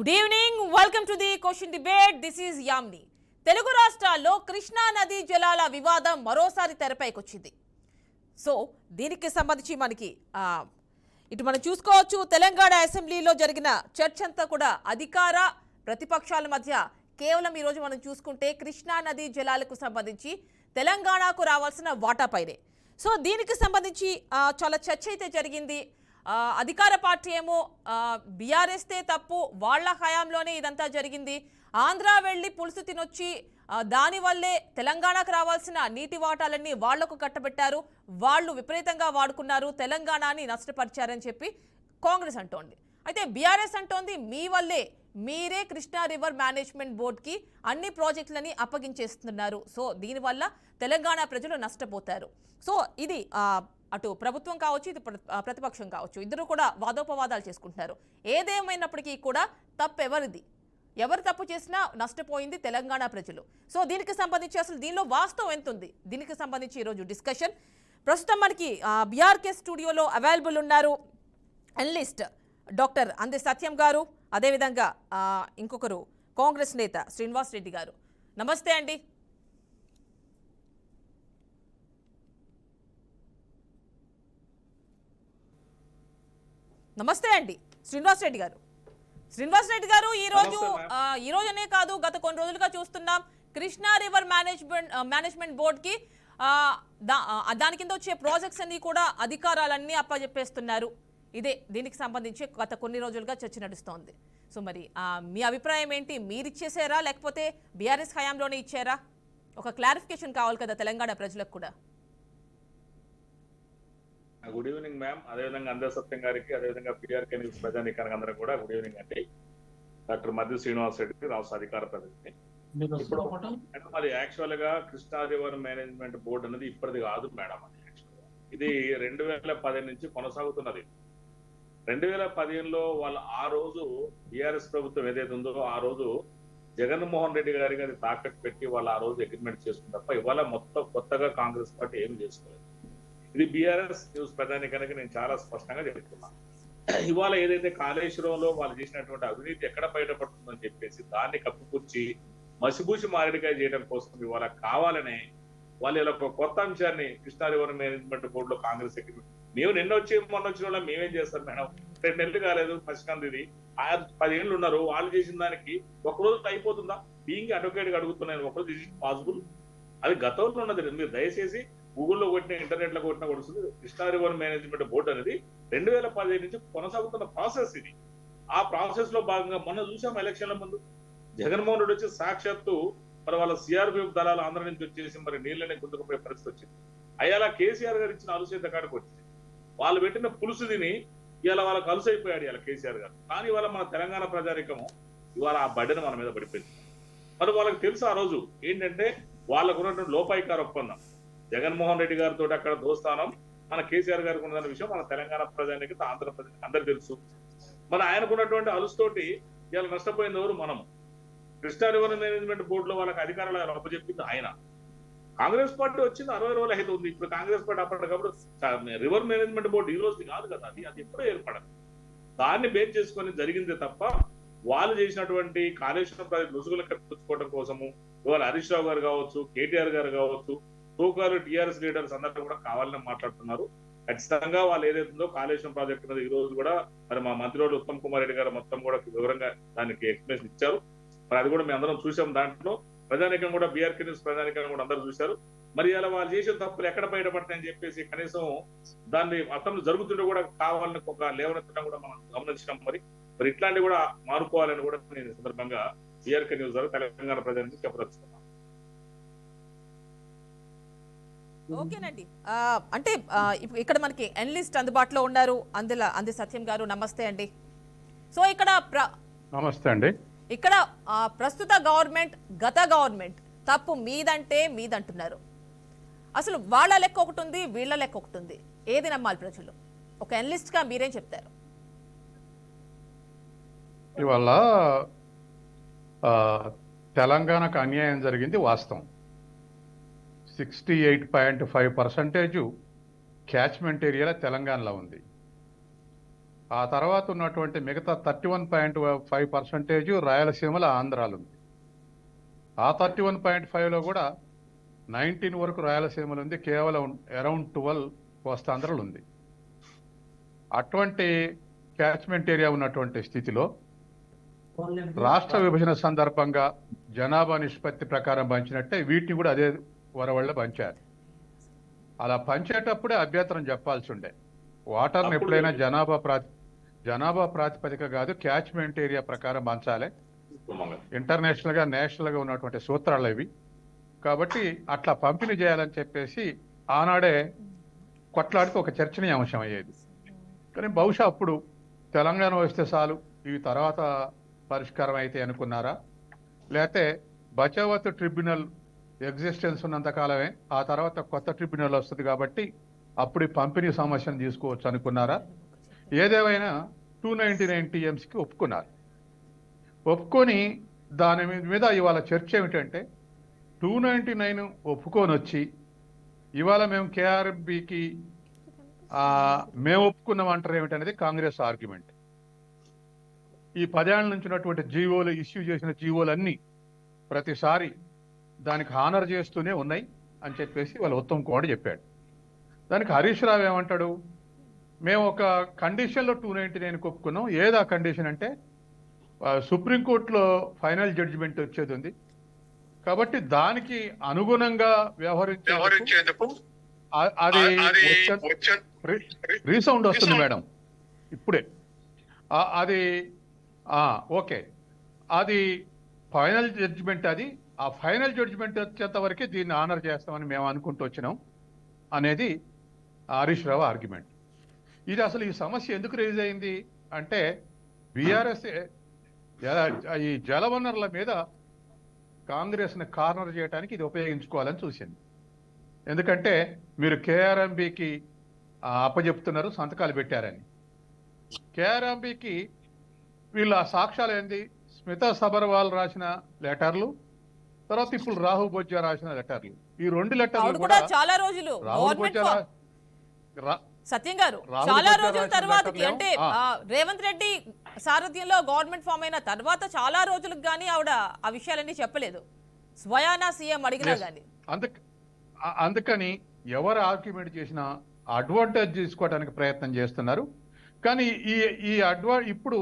Good evening, welcome to the question debate. This is Yamni. Telugu రాష్ట్రాల్లో కృష్ణా నదీ జలాల వివాదం మరోసారి తెరపైకి వచ్చింది. సో దీనికి సంబంధించి మనకి ఇటు మనం చూసుకోవచ్చు, తెలంగాణ అసెంబ్లీలో జరిగిన చర్చ అంతా కూడా అధికార ప్రతిపక్షాల మధ్య కేవలం ఈరోజు మనం చూసుకుంటే కృష్ణా నదీ జలాలకు సంబంధించి తెలంగాణకు రావాల్సిన వాటాపైనే. సో దీనికి సంబంధించి చాలా చర్చ అయితే జరిగింది. అధికార పార్టీ ఏమో బీఆర్ఎస్తే తప్పు, వాళ్ళ హయాంలోనే ఇదంతా జరిగింది, ఆంధ్ర వెళ్ళి పులుసు తినొచ్చి దానివల్లే తెలంగాణకు రావాల్సిన నీటి వాటాలన్నీ వాళ్లకు కట్టబెట్టారు, వాళ్ళు విపరీతంగా వాడుకున్నారు, తెలంగాణని నష్టపరిచారని చెప్పి కాంగ్రెస్ అంటోంది. అయితే బీఆర్ఎస్ అంటోంది మీ వల్లే, మీరే కృష్ణా రివర్ మేనేజ్మెంట్ బోర్డుకి అన్ని ప్రాజెక్టులని అప్పగించేస్తున్నారు, సో దీనివల్ల తెలంగాణ ప్రజలు నష్టపోతారు. సో ఇది అటు ప్రభుత్వం కావచ్చు, ఇటు ప్రతిపక్షం కావచ్చు, ఇద్దరు కూడా వాదోపవాదాలు చేసుకుంటున్నారు. ఏదేమైనప్పటికీ కూడా తప్పెవరిది, ఎవరు తప్పు చేసినా నష్టపోయింది తెలంగాణ ప్రజలు. సో దీనికి సంబంధించి అసలు దీనిలో వాస్తవం ఎంత ఉంది, దీనికి సంబంధించి ఈరోజు డిస్కషన్. ప్రస్తుతం మనకి బీఆర్కే స్టూడియోలో అవైలబుల్ ఉన్నారు అనలిస్ట్ డాక్టర్ అందే సత్యం గారు, అదేవిధంగా ఇంకొకరు కాంగ్రెస్ నేత శ్రీనివాస్ రెడ్డి గారు. నమస్తే అండి. నమస్తే అండి శ్రీనివాస్ రెడ్డి గారు. శ్రీనివాస్ రెడ్డి గారు, ఈ రోజునే కాదు గత కొన్ని రోజులుగా చూస్తున్నాం కృష్ణా రివర్ మేనేజ్మెంట్ బోర్డుకి దాని కింద వచ్చే ప్రాజెక్ట్స్ అన్ని కూడా అధికారాలన్నీ అప్పచెప్పేస్తున్నారు. దీనికి సంబంధించి గత కొన్ని రోజులుగా చర్చ నడుస్తోంది. సో మరి మీ అభిప్రాయం ఏంటి, మీరు ఇచ్చేసారా లేకపోతే బీఆర్ఎస్ హయాంలోనే ఇచ్చారా? ఒక క్లారిఫికేషన్ కావాలి కదా తెలంగాణ ప్రజలకు కూడా. గుడ్ ఈవినింగ్ మ్యామ్, అదేవిధంగా అందే సత్యం గారికి, అదేవిధంగా పిఆర్కే న్యూస్ ప్రజానీకానికి అందరూ కూడా గుడ్ ఈవినింగ్ అండి. డాక్టర్ మధ్య శ్రీనివాస్ రెడ్డి, రాష్ట్ర అధికార ప్రతినిధి. ఇప్పుడు మరి యాక్చువల్ గా కృష్ణా రివర్ మేనేజ్మెంట్ బోర్డు అనేది ఇప్పటిది కాదు మేడం, అది యాక్చువల్గా ఇది 2015 నుంచి కొనసాగుతున్నది. 2015లో వాళ్ళు ఆ రోజు టీఆర్ఎస్ ప్రభుత్వం ఏదైతే ఉందో ఆ రోజు జగన్మోహన్ రెడ్డి గారికి అది తాకట్టు పెట్టి వాళ్ళు ఆ రోజు అగ్రిమెంట్ చేసుకున్న తప్ప ఇవాళ మొత్తం కొత్తగా కాంగ్రెస్ పార్టీ ఏం చేసుకోలేదు. ఇది బీఆర్ఎస్ న్యూస్ ప్రధానికానికి నేను చాలా స్పష్టంగా చెప్తున్నాను. ఇవాళ ఏదైతే కాళేశ్వరంలో వాళ్ళు చేసినటువంటి అవినీతి ఎక్కడ బయటపడుతుందని చెప్పేసి దాన్ని కప్పుపుచ్చి మసిబూసి మారేడుకాయ చేయడం కోసం ఇవాళ కావాలనే వాళ్ళు ఇలా ఒక కొత్త అంశాన్ని కృష్ణా రివర్ మేనేజ్మెంట్ బోర్డులో కాంగ్రెస్ మేము నిన్న వచ్చి మొన్న వచ్చిన వాళ్ళ మేమేం చేస్తాం మేడం, 2 నెలలు కాలేదు పసికంది, ఇది 10 ఏళ్ళు ఉన్నారు, వాళ్ళు చేసిన దానికి ఒకరోజు అయిపోతుందా? బీయింగ్ అడ్వకేట్ అడుగుతున్నాను, ఒకరోజు ఇస్ ఇట్ పాసిబుల్? అది గతంలో ఉన్నది. మీరు దయచేసి గూగుల్లో కొట్టిన, ఇంటర్నెట్ లో కొట్టినా కొడుతుంది. కృష్ణా రివర్ మేనేజ్మెంట్ బోర్డు అనేది 2015 నుంచి కొనసాగుతున్న ప్రాసెస్ ఇది. ఆ ప్రాసెస్ లో భాగంగా మొన్న చూసాం ఎలక్షన్ల ముందు జగన్మోహన్ రెడ్డి వచ్చి సాక్షాత్తు మరి వాళ్ళ సిఆర్పిఎఫ్ దళాలు ఆంధ్ర నుంచి వచ్చేసి మరి నీళ్ళని గుంతుకుపోయే పరిస్థితి వచ్చింది. అయ్యాలా కేసీఆర్ గారు ఇచ్చిన అలుసేత కాడికి వచ్చింది, వాళ్ళు పెట్టిన పులుసు తిని ఇవాళ వాళ్ళకి అలుసు అయిపోయాడు ఇవాళ కేసీఆర్ గారు. కానీ ఇవాళ మన తెలంగాణ ప్రజానికము ఇవాళ ఆ బడ్డను మన మీద పడిపోయింది. మరి వాళ్ళకి తెలుసు ఆ రోజు ఏంటంటే వాళ్ళకు ఉన్నటువంటి లోపాయికార ఒప్పందం, జగన్మోహన్ రెడ్డి గారితో అక్కడ దోస్తానం మన కేసీఆర్ గారికి ఉన్న విషయం మన తెలంగాణ ప్రజానికి ఆంధ్రప్రదేశ్ అందరికి తెలుసు. మరి ఆయనకున్నటువంటి అలుసుతోటి ఇలా నష్టపోయింది ఎవరు? మనము. కృష్ణా రివర్ మేనేజ్మెంట్ బోర్డులో వాళ్ళకి అధికారాలు అప్పచెప్పింది ఆయన. కాంగ్రెస్ పార్టీ వచ్చింది 60 రోజులు అయితే ఉంది. ఇప్పుడు కాంగ్రెస్ పార్టీ అప్పటికప్పుడు రివర్ మేనేజ్మెంట్ బోర్డు ఈ రోజు కాదు కదా, అది ఎప్పుడో ఏర్పడదు. దాన్ని బేస్ చేసుకొని జరిగిందే తప్ప వాళ్ళు చేసినటువంటి కాళేశ్వరం ప్రాజెక్టు రుసుగులు కట్టించుకోవడం కోసము ఇవాళ హరీష్ రావు గారు కావచ్చు, కేటీఆర్ గారు కావచ్చు, తూకాలు టీఆర్ఎస్ లీడర్స్ అందరూ కూడా కావాలని మాట్లాడుతున్నారు. ఖచ్చితంగా వాళ్ళు ఏదైతుందో కాళేశ్వరం ప్రాజెక్టు మీద ఈ రోజు కూడా మరి మా మంత్రివర్యులు ఉత్తమ్ కుమార్ రెడ్డి గారు మొత్తం కూడా వివరంగా దానికి ఎక్స్ప్లెనేషన్ ఇచ్చారు. మరి అది కూడా మేము అందరం చూసాం. దాంట్లో ప్రజానికం కూడా బీఆర్కే న్యూస్ ప్రజానికం కూడా అందరూ చూశారు. మరి ఇలా వాళ్ళు చేసిన తప్పులు ఎక్కడ బయటపడతాయని చెప్పేసి కనీసం దాన్ని అతను జరుగుతుంటే కూడా కావాలని ఒక లేవనెత్తడం కూడా మనం గమనించినాం. మరి ఇట్లాంటివి కూడా మారుకోవాలని కూడా నేను సందర్భంగా బీఆర్కే న్యూస్ ద్వారా తెలంగాణ ప్రజానికి చెప్పదలుచుకున్నాను. ఓకేనండి, అంటే ఇక్కడ మనకి అనలిస్ట్ అందుబాటులో ఉన్నారు, అందే సత్యం గారు. నమస్తే అండి. సో ఇక్కడ నమస్తే అండి. ఇక్కడ ప్రస్తుత గవర్నమెంట్ గత గవర్నమెంట్ తప్పు మీదంటే మీదంటున్నారు. అసలు వాళ్ళ లెక్క ఒకటి ఉంది, వీళ్ళ లెక్క ఒకటి ఉంది, ఏది నమ్మాలి ప్రజలు? ఒక అనలిస్ట్ గా మీరేం చెప్తారు? ఇవాళ తెలంగాణకు అన్యాయం జరిగింది వాస్తవం. 68.5% క్యాచ్మెంట్ ఏరియాలో తెలంగాణలో ఉంది. ఆ తర్వాత ఉన్నటువంటి మిగతా 31.5% రాయలసీమలో ఆంధ్రాలు ఉంది. ఆ 31.5లో కూడా 19 వరకు రాయలసీమలు ఉంది, కేవలం అరౌండ్ 12 కోస్తాంధ్రలు ఉంది. అటువంటి క్యాచ్మెంట్ ఏరియా ఉన్నటువంటి స్థితిలో రాష్ట్ర విభజన సందర్భంగా జనాభా నిష్పత్తి ప్రకారం పంచినట్టే వీటిని కూడా అదే వరవళ్ళ పంచారు. అలా పంచేటప్పుడే అభ్యంతరం చెప్పాల్సి ఉండే. వాటర్ని ఎప్పుడైనా జనాభా ప్రాతిపదిక కాదు, క్యాచ్మెంట్ ఏరియా ప్రకారం పంచాలి. ఇంటర్నేషనల్ గా నేషనల్ గా ఉన్నటువంటి సూత్రాలు ఇవి. కాబట్టి అట్లా పంపిణీ చేయాలని చెప్పేసి ఆనాడే కొట్లాడితే ఒక చర్చనీయాంశం అయ్యేది. కానీ బహుశా అప్పుడు తెలంగాణ వస్తే చాలు, ఇవి తర్వాత పరిష్కారం అయితే అనుకున్నారా, లేకపోతే బచావత్ ట్రిబ్యునల్ ఎగ్జిస్టెన్స్ ఉన్నంత కాలమే, ఆ తర్వాత కొత్త ట్రిబ్యునల్ వస్తుంది కాబట్టి అప్పుడు ఈ పంపిణీ సమస్యను తీసుకోవచ్చు అనుకున్నారా? ఏదేమైనా 299 TMCకి ఒప్పుకున్నారు. ఒప్పుకొని దాని మీద ఇవాళ చర్చ ఏమిటంటే 299 ఒప్పుకొని వచ్చి ఇవాళ మేము కేఆర్ఎంబికి మేము ఒప్పుకున్నామంటారు ఏమిటనేది కాంగ్రెస్ ఆర్గ్యుమెంట్. ఈ 10 ఏళ్ల నుంచి ఉన్నటువంటి జీవోలు, ఇష్యూ చేసిన జీవోలన్నీ ప్రతిసారి దానికి హానర్ చేస్తూనే ఉన్నాయి అని చెప్పేసి వాళ్ళ ఉత్తమ్ కుమార్ చెప్పాడు. దానికి హరీష్ రావు ఏమంటాడు, మేము ఒక కండిషన్లో 299 ఒప్పుకున్నాం. ఏది ఆ కండిషన్ అంటే సుప్రీంకోర్టులో ఫైనల్ జడ్జిమెంట్ వచ్చేది ఉంది కాబట్టి దానికి అనుగుణంగా వ్యవహరించేందుకు అది రీసౌండ్ వస్తుంది మేడం ఇప్పుడే. అది ఓకే, అది ఫైనల్ జడ్జిమెంట్. అది ఆ ఫైనల్ జడ్జిమెంట్ వచ్చేంత వరకే దీన్ని ఆనర్ చేస్తామని మేము అనుకుంటూ వచ్చినాం అనేది హరీష్ రావు ఆర్గ్యుమెంట్. ఇది అసలు ఈ సమస్య ఎందుకు రేజ్ అయింది అంటే బీఆర్ఎస్ ఈ జలవనరుల మీద కాంగ్రెస్ని కార్నర్ చేయడానికి ఇది ఉపయోగించుకోవాలని చూసింది. ఎందుకంటే మీరు కేఆర్ఎంబికి అప్పచెప్తున్నారు, సంతకాలు పెట్టారని. కేఆర్ఎంబికి వీళ్ళ సాక్ష్యాలు ఏంది, స్మితా సబర్వాల్ రాసిన లెటర్లు, తర్వాత ఇప్పుడు రాహుల్ బొజ్జా రాసిన లెటర్లు. ఈ 2 లెటర్లు కూడా చాలా రోజులు రాహుల్ బొజ్జా సత్యం గారు చాలా రోజుల తర్వాతకి, అంటే రేవంత్ రెడ్డి సారథ్యంలో గవర్నమెంట్ ఫామ్ అయిన తర్వాత చాలా రోజులకు గానీ ఆవిడ ఆ విషయాలన్నీ చెప్పలేదు, స్వయానా సీఎం అడిగినా గానీ. అందుకని ఎవరు ఆర్గ్యుమెంట్ చేసినా అడ్వాంటేజ్ తీసుకోవడానికి ప్రయత్నం చేస్తున్నారు. కానీ ఇప్పుడు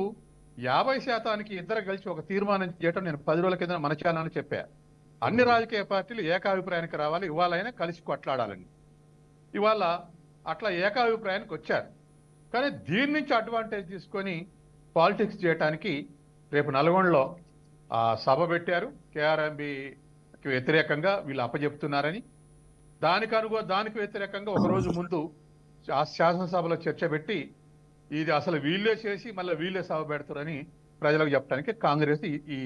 50% ఇద్దరు కలిసి ఒక తీర్మానం చేయటం నేను 10 రోజుల కింద మన ఛానల్ చెప్పా. అన్ని రాజకీయ పార్టీలు ఏకాభిప్రాయానికి రావాలి, ఇవాళైనా కలిసి కొట్లాడాలని. ఇవాళ అట్లా ఏకాభిప్రాయానికి వచ్చారు. కానీ దీని నుంచి అడ్వాంటేజ్ తీసుకొని పాలిటిక్స్ చేయడానికి రేపు నల్గొండలో సభ పెట్టారు. కేఆర్ఎంబికి వ్యతిరేకంగా వీళ్ళు అప్పచెప్తున్నారని, దానికి వ్యతిరేకంగా ఒకరోజు ముందు శాసనసభలో చర్చ పెట్టి ఇది అసలు వీళ్ళే చేసి మళ్ళీ వీళ్ళే సభ పెడతారని ప్రజలకు చెప్పడానికి కాంగ్రెస్ ఈ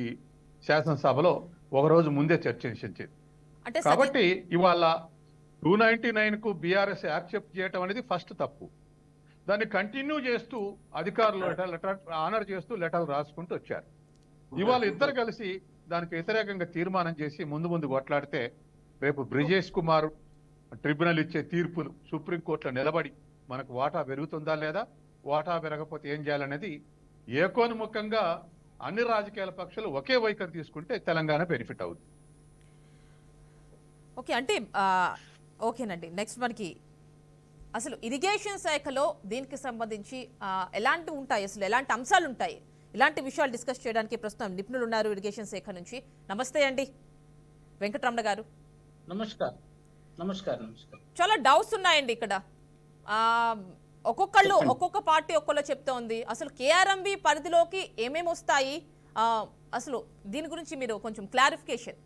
శాసనసభలో ఒకరోజు ముందే చర్చించింది. కాబట్టి ఇవాళ 299కు బీఆర్ఎస్ యాక్సెప్ట్ చేయటం అనేది ఫస్ట్ తప్పు. దాన్ని కంటిన్యూ చేస్తూ అధికారులు లెటర్ ఆనర్ చేస్తూ లెటర్లు రాసుకుంటూ వచ్చారు. ఇవాళ ఇద్దరు కలిసి దానికి వ్యతిరేకంగా తీర్మానం చేసి ముందు కొట్లాడితే రేపు బ్రిజేష్ కుమార్ ట్రిబ్యునల్ ఇచ్చే తీర్పులు సుప్రీంకోర్టులో నిలబడి మనకు వాటా పెరుగుతుందా లేదా, వాటా పెరగకపోతే ఏం చేయాలనేది ఏకోన్ముఖంగా అన్ని రాజకీయాల పక్షాలు ఒకే వైఖరి తీసుకుంటే తెలంగాణ బెనిఫిట్ అవుతుంది. ఓకే, అంటే ఓకేనండి. నెక్స్ట్ మనకి అసలు ఇరిగేషన్ శాఖలో దీనికి సంబంధించి ఎలాంటి ఉంటాయి, అసలు ఎలాంటి అంశాలు ఉంటాయి, ఇలాంటి విషయాలు డిస్కస్ చేయడానికి ప్రస్తుతం నిపుణులు ఉన్నారు ఇరిగేషన్ శాఖ నుంచి. నమస్తే అండి వెంకటరమణ గారు. నమస్కారం. చాలా డౌట్స్ ఉన్నాయండి ఇక్కడ. ఒక్కొక్క పార్టీ ఒక్కొక్క చెప్తోంది. అసలు కేఆర్ఎంబి పరిధిలోకి ఏమేమి వస్తాయి, అసలు దీని గురించి మీరు కొంచెం క్లారిఫికేషన్.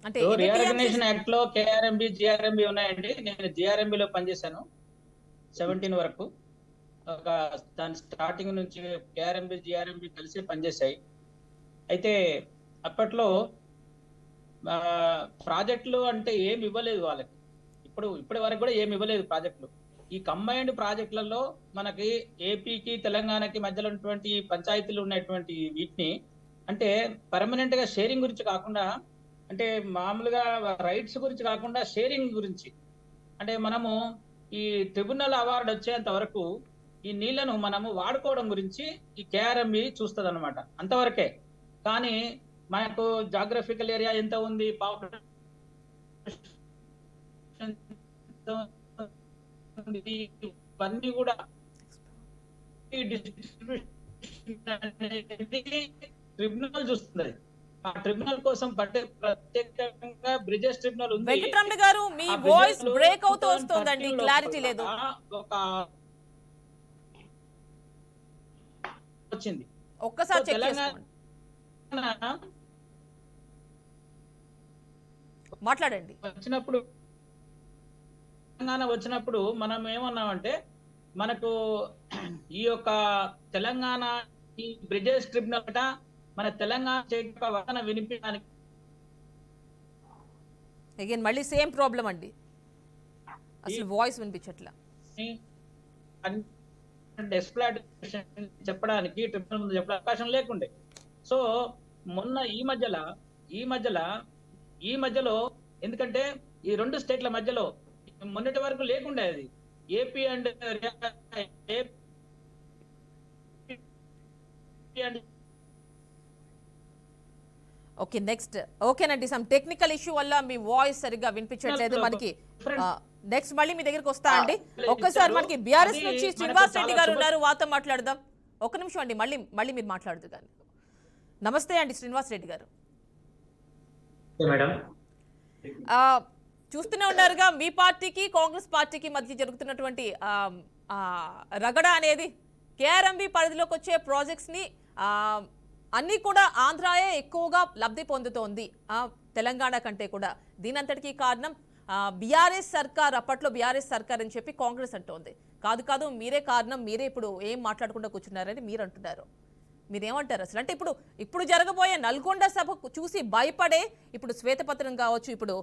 అంటే రీఆర్గనైజేషన్ యాక్ట్ లో కేఆర్ఎంబి జిఆర్ఎంబి ఉన్నాయండి. నేను జిఆర్ఎంబిలో పనిచేశాను 17 వరకు. దాని స్టార్టింగ్ నుంచి కేఆర్ఎంబి జిఆర్ఎంబి కలిసి పనిచేశాయి. అయితే అప్పట్లో ప్రాజెక్టులు అంటే ఏమి ఇవ్వలేదు వాళ్ళకి, ఇప్పటి వరకు కూడా ఏమి ఇవ్వలేదు ప్రాజెక్టులు. ఈ కంబైన్డ్ ప్రాజెక్టులలో మనకి ఏపీకి తెలంగాణకి మధ్యలో ఉన్నటువంటి పంచాయతీలు ఉన్నటువంటి వీటిని అంటే పర్మనెంట్ గా షేరింగ్ గురించి కాకుండా, అంటే మామూలుగా రైట్స్ గురించి కాకుండా షేరింగ్ గురించి, అంటే మనము ఈ ట్రిబ్యునల్ అవార్డు వచ్చేంత వరకు ఈ నీళ్లను మనము వాడుకోవడం గురించి ఈ కేఆర్ఎంబి చూస్తుంది అనమాట, అంతవరకే. కానీ మనకు జాగ్రఫికల్ ఏరియా ఎంత ఉంది, ఇవన్నీ కూడా ట్రిబ్యునల్ చూస్తుంది. ఆ ట్రిబ్యునల్ కోసం ప్రత్యేకంగా బ్రిజెస్ ట్రిబ్యునల్ ఉంది. వెంకటరమణ గారు మీ వాయిస్ బ్రేక్ అవుతూ వస్తుందండి, క్లారిటీ లేదు. ఒక వచ్చింది, ఒక్కసారి చెక్ తెలంగాణ చేసుకోండి, మాట్లాడండి. తెలంగాణ వచ్చినప్పుడు మనం ఏమన్నామంటే మనకు ఈ యొక్క తెలంగాణ ఈ బ్రిజెస్ ట్రిబ్యునల్ మన తెలంగాణ వాదన వినిపించడానికి అగైన్ మళ్ళీ సేమ్ ప్రాబ్లం అండి, అసలు వాయిస్ వినిపించట్లా. ఎక్స్ప్లాయిటేషన్ చెప్పడానికి ట్రిబ్యునల్ ముందు చెప్పే అవకాశం లేకుండే. సో మొన్న ఈ మధ్యలో ఎందుకంటే ఈ రెండు స్టేట్ల మధ్యలో మొన్నటి వరకు లేకుండే అది ఏపీ అండ్ ఓకే నెక్స్ట్. ఓకేనండి, సమ్ టెక్నికల్ ఇష్యూ వల్ల మీ వాయిస్ సరిగ్గా వినిపించట్లేదు మనకి. నెక్స్ట్ మళ్ళీ మీ దగ్గరికి వస్తా అండి. ఒక్కసారి మనకి బీఆర్ఎస్ నుంచి శ్రీనివాస్ రెడ్డి గారు ఉన్నారు, వారితో మాట్లాడదాం. ఒక్క నిమిషం అండి, మళ్ళీ మీరు మాట్లాడదు కానీ. నమస్తే అండి శ్రీనివాస్ రెడ్డి గారు. చూస్తూనే ఉన్నారుగా మీ పార్టీకి కాంగ్రెస్ పార్టీకి మధ్య జరుగుతున్నటువంటి రగడ అనేది. కేఆర్ఎంబి పరిధిలోకి వచ్చే ప్రాజెక్ట్స్ ని అన్నీ కూడా ఆంధ్రాయే ఎక్కువగా లబ్ధి పొందుతోంది తెలంగాణ కంటే కూడా. దీనంతటికీ కారణం బీఆర్ఎస్ సర్కార్, అప్పట్లో బీఆర్ఎస్ సర్కార్ అని చెప్పి కాంగ్రెస్ అంటోంది. కాదు మీరే కారణం, మీరే ఇప్పుడు ఏం మాట్లాడకుండా కూర్చున్నారని మీరు అంటున్నారు. మీరేమంటారు అసలు? అంటే ఇప్పుడు జరగబోయే నల్గొండ సభ చూసి భయపడే ఇప్పుడు శ్వేతపత్రం కావచ్చు, ఇప్పుడు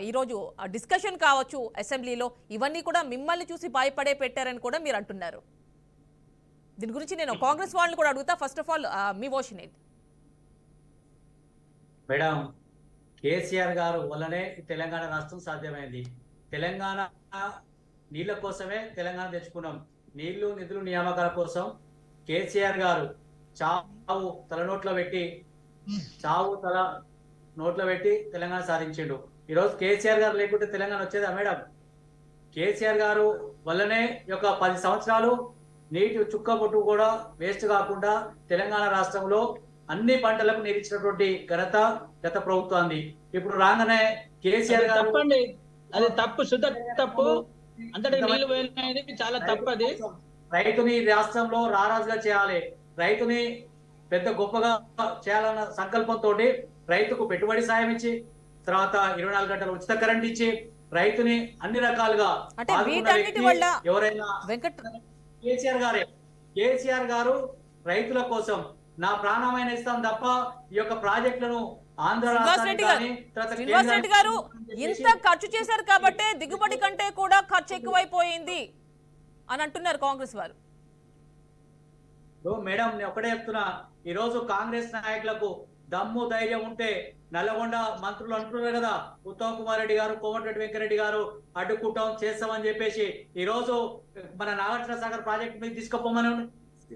ఈరోజు డిస్కషన్ కావచ్చు అసెంబ్లీలో, ఇవన్నీ కూడా మిమ్మల్ని చూసి భయపడే పెట్టారని కూడా మీరు అంటున్నారు. దీని గురించి నేను కాంగ్రెస్ వాళ్ళని కూడా అడుగుతా. First of all me version ఏంటి? మేడం, కేసీఆర్ గారు వల్లనే తెలంగాణ రాష్ట్రం సాధ్యమైంది. తెలంగాణ నీళ్ల కోసమే తెలంగాణ తెచ్చుకున్నాం. నీళ్లు నిధులు నియామకాల కోసం కేసీఆర్ గారు చావు తల నోట్లో పెట్టి తెలంగాణ సాధించిండు. ఈరోజు కేసీఆర్ గారు లేకుంటే తెలంగాణ వచ్చేదా మేడం? కేసీఆర్ గారు వల్లనే ఈ యొక్క 10 సంవత్సరాలు నీటి చుక్క పొట్టు కూడా వేస్ట్ కాకుండా తెలంగాణ రాష్ట్రంలో అన్ని పంటలకు నీరిచ్చినటువంటి ఘనత గత ప్రభుత్వాన్ని. ఇప్పుడు రాగానే కేసీఆర్ గారు తప్పండి, అది తప్పు, శుద్ధ తప్పు. అంతటి నీళ్లు పోయినది చాలా తప్పు. అది రైతుని రాష్ట్రంలో రారాజుగా చేయాలి, రైతుని పెద్ద గొప్పగా చేయాలన్న సంకల్పంతో రైతుకు పెట్టుబడి సాయం ఇచ్చి, తర్వాత 24 గంటల ఉచిత కరెంట్ ఇచ్చి, రైతుని అన్ని రకాలుగా ఎవరైనా కేసీఆర్ గారు రైతుల కోసం నా ప్రాణమైన ఇస్తాం తప్ప ఈ యొక్క ప్రాజెక్టులను ఆంధ్ర శ్రీనివాస్ రెడ్డి గారు ఇంత ఖర్చు చేశారు కాబట్టే దిగుబడి కంటే కూడా ఖర్చు ఎక్కువైపోయింది అని అంటున్నారు కాంగ్రెస్ వారు. మేడం, నేను ఒకటే చెప్తున్నా, ఈ రోజు కాంగ్రెస్ నాయకులకు దమ్ము ధైర్యం ఉంటే నల్లగొండ మంత్రులు అంటున్నారు కదా, ఉత్తమ్ కుమార్ రెడ్డి గారు, కోమటిరెడ్డి వెంకరెడ్డి గారు అడ్డుకుంటాం చేస్తామని చెప్పేసి, ఈ రోజు మన నాగార్జున సాగర్ ప్రాజెక్ట్ మీద తీసుకుపోమనండి,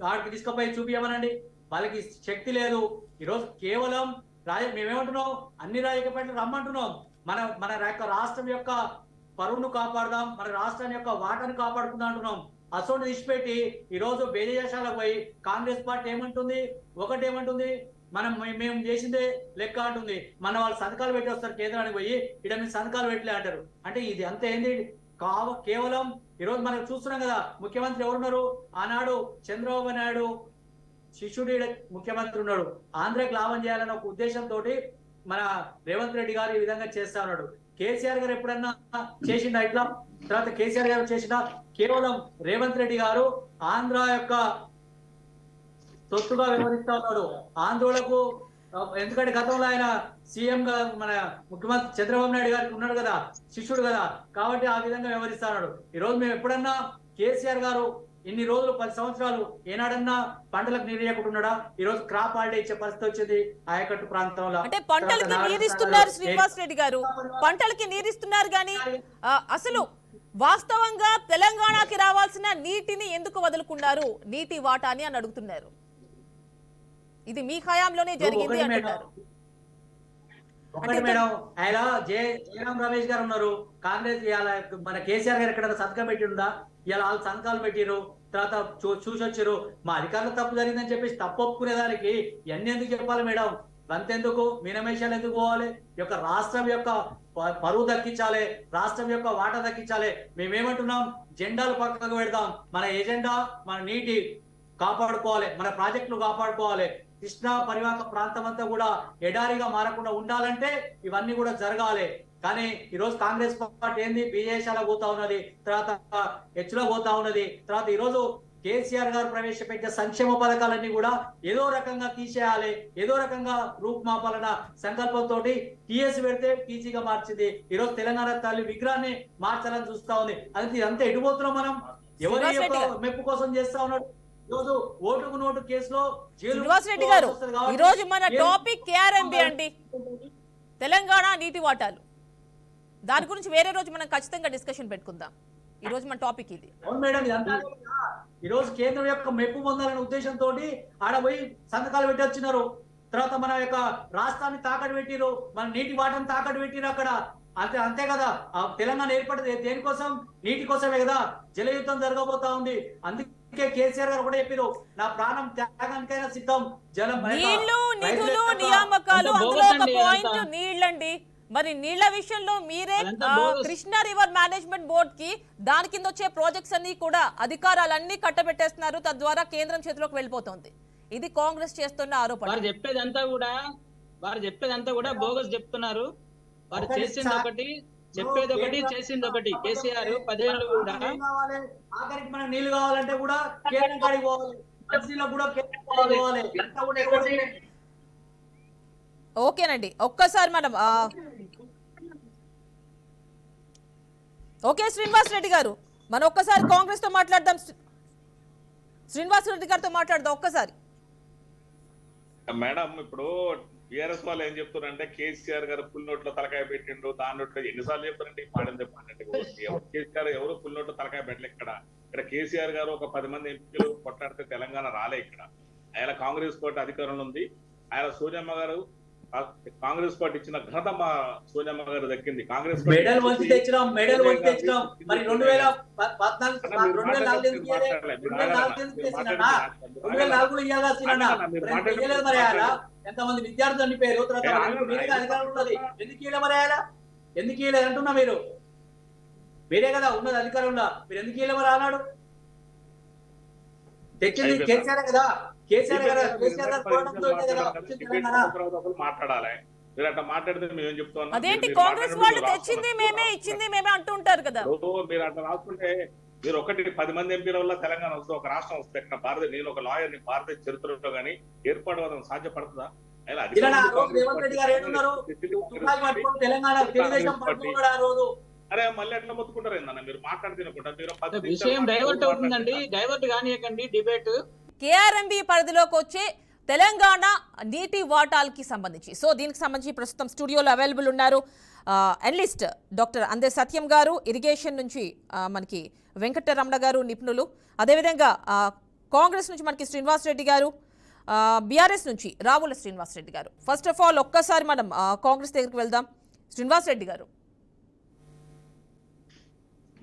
వాడికి తీసుకుపోయి చూపించమనండి. వాళ్ళకి శక్తి లేదు. ఈ రోజు కేవలం మేమేమంటున్నాం, అన్ని రాజకీయ పార్టీలు రమ్మంటున్నాం. మన రాష్ట్రం యొక్క పరువును కాపాడదాం, మన రాష్ట్రం యొక్క వాటాను కాపాడుకుందాం అంటున్నాం. అసోంటి తీసిపెట్టి ఈ రోజు బేదేశాలకు పోయి కాంగ్రెస్ పార్టీ ఏమంటుంది, ఒకటేమంటుంది, మేము చేసిందే లెక్క అంటుంది. మన వాళ్ళు సంతకాలు పెట్టి వస్తారు కేంద్రానికి పోయి, ఇక్కడ మీరు సంతకాలు పెట్టలే అంటారు. అంటే ఇది అంత ఏంది? కేవలం ఈరోజు మనం చూస్తున్నాం కదా, ముఖ్యమంత్రి ఎవరున్నారు? ఆనాడు చంద్రబాబు నాయుడు శిష్యుడి ముఖ్యమంత్రి ఉన్నాడు. ఆంధ్రాకి లాభం చేయాలన్న ఒక ఉద్దేశంతో మన రేవంత్ రెడ్డి గారు ఈ విధంగా చేస్తా ఉన్నాడు. కేసీఆర్ గారు ఎప్పుడన్నా చేసిండా ఇట్లా? తర్వాత కేసీఆర్ గారు చేసిన కేవలం రేవంత్ రెడ్డి గారు ఆంధ్ర యొక్క తొత్తుగా వ్యవహరిస్తా ఉన్నాడు. ఆందోళనకు ఎందుకంటే గతంలో ఆయన సీఎం గా మన ముఖ్యమంత్రి చంద్రబాబు నాయుడు గారికి ఉన్నాడు కదా, శిష్యుడు కదా, కాబట్టి ఆ విధంగా వ్యవహరిస్తా ఉన్నాడు. ఈ రోజు మేము ఎప్పుడన్నా కేసీఆర్ గారు ఇన్ని రోజులు 10 సంవత్సరాలు ఏనాడన్నా పంటలకు నీరు ఇవ్వకుంటున్నాడా? ఈ రోజు క్రాప్ హాలిడే ఇచ్చే పరిస్థితి వచ్చింది ఆయకట్టు ప్రాంతంలో. అంటే పంటలకి నీరిస్తున్నారు శ్రీనివాస్ రెడ్డి గారు, పంటలకి నీరిస్తున్నారు కానీ అసలు వాస్తవంగా తెలంగాణకి రావాల్సిన నీటిని ఎందుకు వదులుకున్నారు, నీటి వాటాని అని అడుగుతున్నారు. ఇది మీ హయాంలోనే జరిగింది అంటున్నారు. ఒకటి మేడం, ఆయన జయరాం రమేష్ గారు ఉన్నారు, కాంగ్రెస్ మన కేసీఆర్ గారు ఎక్కడ సంతకం పెట్టి ఉందా? ఇలా వాళ్ళు సంతకాలు పెట్టిరు, తర్వాత చూసి వచ్చారు. మా అధికారులు తప్పు జరిగిందని చెప్పేసి తప్పు ఒప్పుకునే దానికి ఇవన్నీ ఎందుకు చెప్పాలి మేడం? అంతెందుకు మీనమేషాలు ఎందుకు పోవాలి? ఈ యొక్క రాష్ట్రం యొక్క పరువు దక్కించాలి, రాష్ట్రం యొక్క వాటా దక్కించాలి. మేమేమంటున్నాం, జెండాలు పక్కకు పెడదాం, మన ఎజెండా మన నీటి కాపాడుకోవాలి, మన ప్రాజెక్టులు కాపాడుకోవాలి. కృష్ణా పరివాహక ప్రాంతం అంతా కూడా ఎడారిగా మారకుండా ఉండాలంటే ఇవన్నీ కూడా జరగాలి. కానీ ఈరోజు కాంగ్రెస్ పార్టీ ఏంది, బీజేశాల పోతా ఉన్నది, తర్వాత హెచ్చులో పోతా ఉన్నది. తర్వాత ఈరోజు కేసీఆర్ గారు ప్రవేశపెట్టిన సంక్షేమ పథకాలన్నీ కూడా ఏదో రకంగా తీసేయాలి, ఏదో రకంగా రూపుమాపాలన్న సంకల్పంతో టీఎస్ పెడితే టీసీగా మార్చింది. ఈరోజు తెలంగాణ తల్లి విగ్రహాన్ని మార్చాలని చూస్తా ఉంది. అది అంతా ఎటుపోతున్నాం మనం? ఎవరి యొక్క మెప్పు కోసం చేస్తా ఉన్నాడు? ఈరోజు ఓటుకు నోటు కేసులో శ్రీనివాస్ రెడ్డి గారు, ఈ రోజు మన టాపిక్ కేఆర్ఎంబి అండి, తెలంగాణ నీటి వాటాలు. దాని గురించి వేరే రోజు మనం ఖచ్చితంగా డిస్కషన్ పెట్టుకుందాం. ఈ రోజు మన టాపిక్ ఇది. అవును మేడం, ఇదంతా ఈ రోజు కేంద్రం యొక్క మెప్పు పొందాలనే ఉద్దేశంతో ఆడ పోయి సంతకాలు పెట్టి వచ్చినారు. తర్వాత మన యొక్క రాష్ట్రాన్ని తాకట్టు పెట్టిరు, మన నీటి వాటాన్ని తాకట్టు పెట్టిరు అక్కడ. అంతే కదా, ఆ తెలంగాణ ఏర్పడింది దేనికోసం? నీటి కోసమే కదా. జలయుద్ధం జరగబోతా ఉంది. అందుకే కేసీఆర్ గారు కూడా చెప్పారు, నా ప్రాణం త్యాగానికైనా సిద్ధం. నీళ్లు, నిధులు, నియామకాలు, అందులో ఒక పాయింట్ నీళ్ళండి. మరి నీళ్ల విషయంలో మీరే కృష్ణా రివర్ మేనేజ్మెంట్ బోర్డ్ కి దాని కింద వచ్చే ప్రాజెక్ట్స్ అన్ని కూడా అధికారాలన్నీ కట్టబెట్టేస్తున్నారు, తద్వారా కేంద్రం చేతిలోకి వెళ్ళిపోతుంది. ఇది కాంగ్రెస్ చేస్తున్న ఆరోపణ. వారు చెప్పేదంతా కూడా బోగస్ చెప్తున్నారు. వారు చేసింది ఒకటి, చెప్పేది ఒకటి, చేసింది ఒకటి. కేసీఆర్ 10 ఏళ్ళు కూడా ఆఖరికి మనకు నీళ్లు కావాలంటే కూడా కేంద్రం కాడికి పోవాలి, కూడా కేంద్రం పోవాలి. ఓకేనండి, ఒక్కసారి మనం ఓకే శ్రీనివాస్ రెడ్డి గారు, మనం ఒక్కసారి కాంగ్రెస్ తో మాట్లాడదాం. శ్రీనివాస్ రెడ్డి గారితో మాట్లాడదాం ఒక్కసారి. మేడం, ఇప్పుడు టీఆర్ఎస్ వాళ్ళు ఏం చెప్తున్నారంటే కేసీఆర్ గారు ఫుల్ నోట్లో తలకాయ పెట్టిండు, దాని నోట్లో ఎన్నిసార్లు చెప్తారంటే పాడింది కేసీఆర్ ఎవరు ఫుల్ నోట్లో తలకాయ పెట్టలే. ఇక్కడ కేసీఆర్ గారు ఒక 10 మంది ఎంపీలు కొట్లాడితే తెలంగాణ రాలే. ఇక్కడ ఆయన కాంగ్రెస్ పార్టీ అధికారంలో ఉంది. ఆయన సోనియమ్మ గారు కాంగ్రెస్ పార్టీ ఇచ్చిన ఘనత మా సోనియమ్మ గారు దక్కింది. కాంగ్రెస్ మెడల్ వచ్చి తెచ్చినాం. మరి 2004 ఎంతమంది విద్యార్థులు అనిపోయారు. అధికారం ఉన్నది, ఎందుకు ఇవ్వలే అంటున్నా? మీరు మీరే కదా ఉన్నది అధికారంలో, మీరు ఎందుకు ఇవ్వలే అన్నాడు? తెచ్చింది కేసీఆర్ కదా. మాట్లాడాలి. మీరు అట్లా మాట్లాడితే మేము చెప్తాం, అదేంటి కాంగ్రెస్ వాళ్ళు తెచ్చింది మేమే, ఇచ్చింది మేమే అంటుంటారు కదా. మీరు అట్లా రాసుకుంటే మీరు 10 మంది ఎంపీల వల్ల తెలంగాణ వస్తే ఒక రాష్ట్రం వస్తే నేను ఒక లాయర్ని భారతీయ చరిత్రలో కానీ ఏర్పడవడం సాధ్యపడుతుందా? అరే మళ్ళీ ఎట్లా మొత్తుకుంటారు ఏందన్న? మీరు మాట్లాడుతున్నకుండా విషయం డైవర్ట్ అవుతుందండి. Divert కానియకండి debate. కేఆర్ఎంబి పరిధిలోకి వచ్చే తెలంగాణ నీటి వాటాలకి సంబంధించి, సో దీనికి సంబంధించి ప్రస్తుతం స్టూడియోలో అవైలబుల్ ఉన్నారు అనలిస్ట్ డాక్టర్ అందే సత్యం గారు, ఇరిగేషన్ నుంచి మనకి వెంకటరమణ గారు నిపుణులు, అదేవిధంగా కాంగ్రెస్ నుంచి మనకి శ్రీనివాస్ రెడ్డి గారు, బీఆర్ఎస్ నుంచి రావుల శ్రీనివాస్ రెడ్డి గారు. ఫస్ట్ ఆఫ్ ఆల్ ఒక్కసారి మనం కాంగ్రెస్ దగ్గరికి వెళ్దాం. శ్రీనివాస్ రెడ్డి గారు.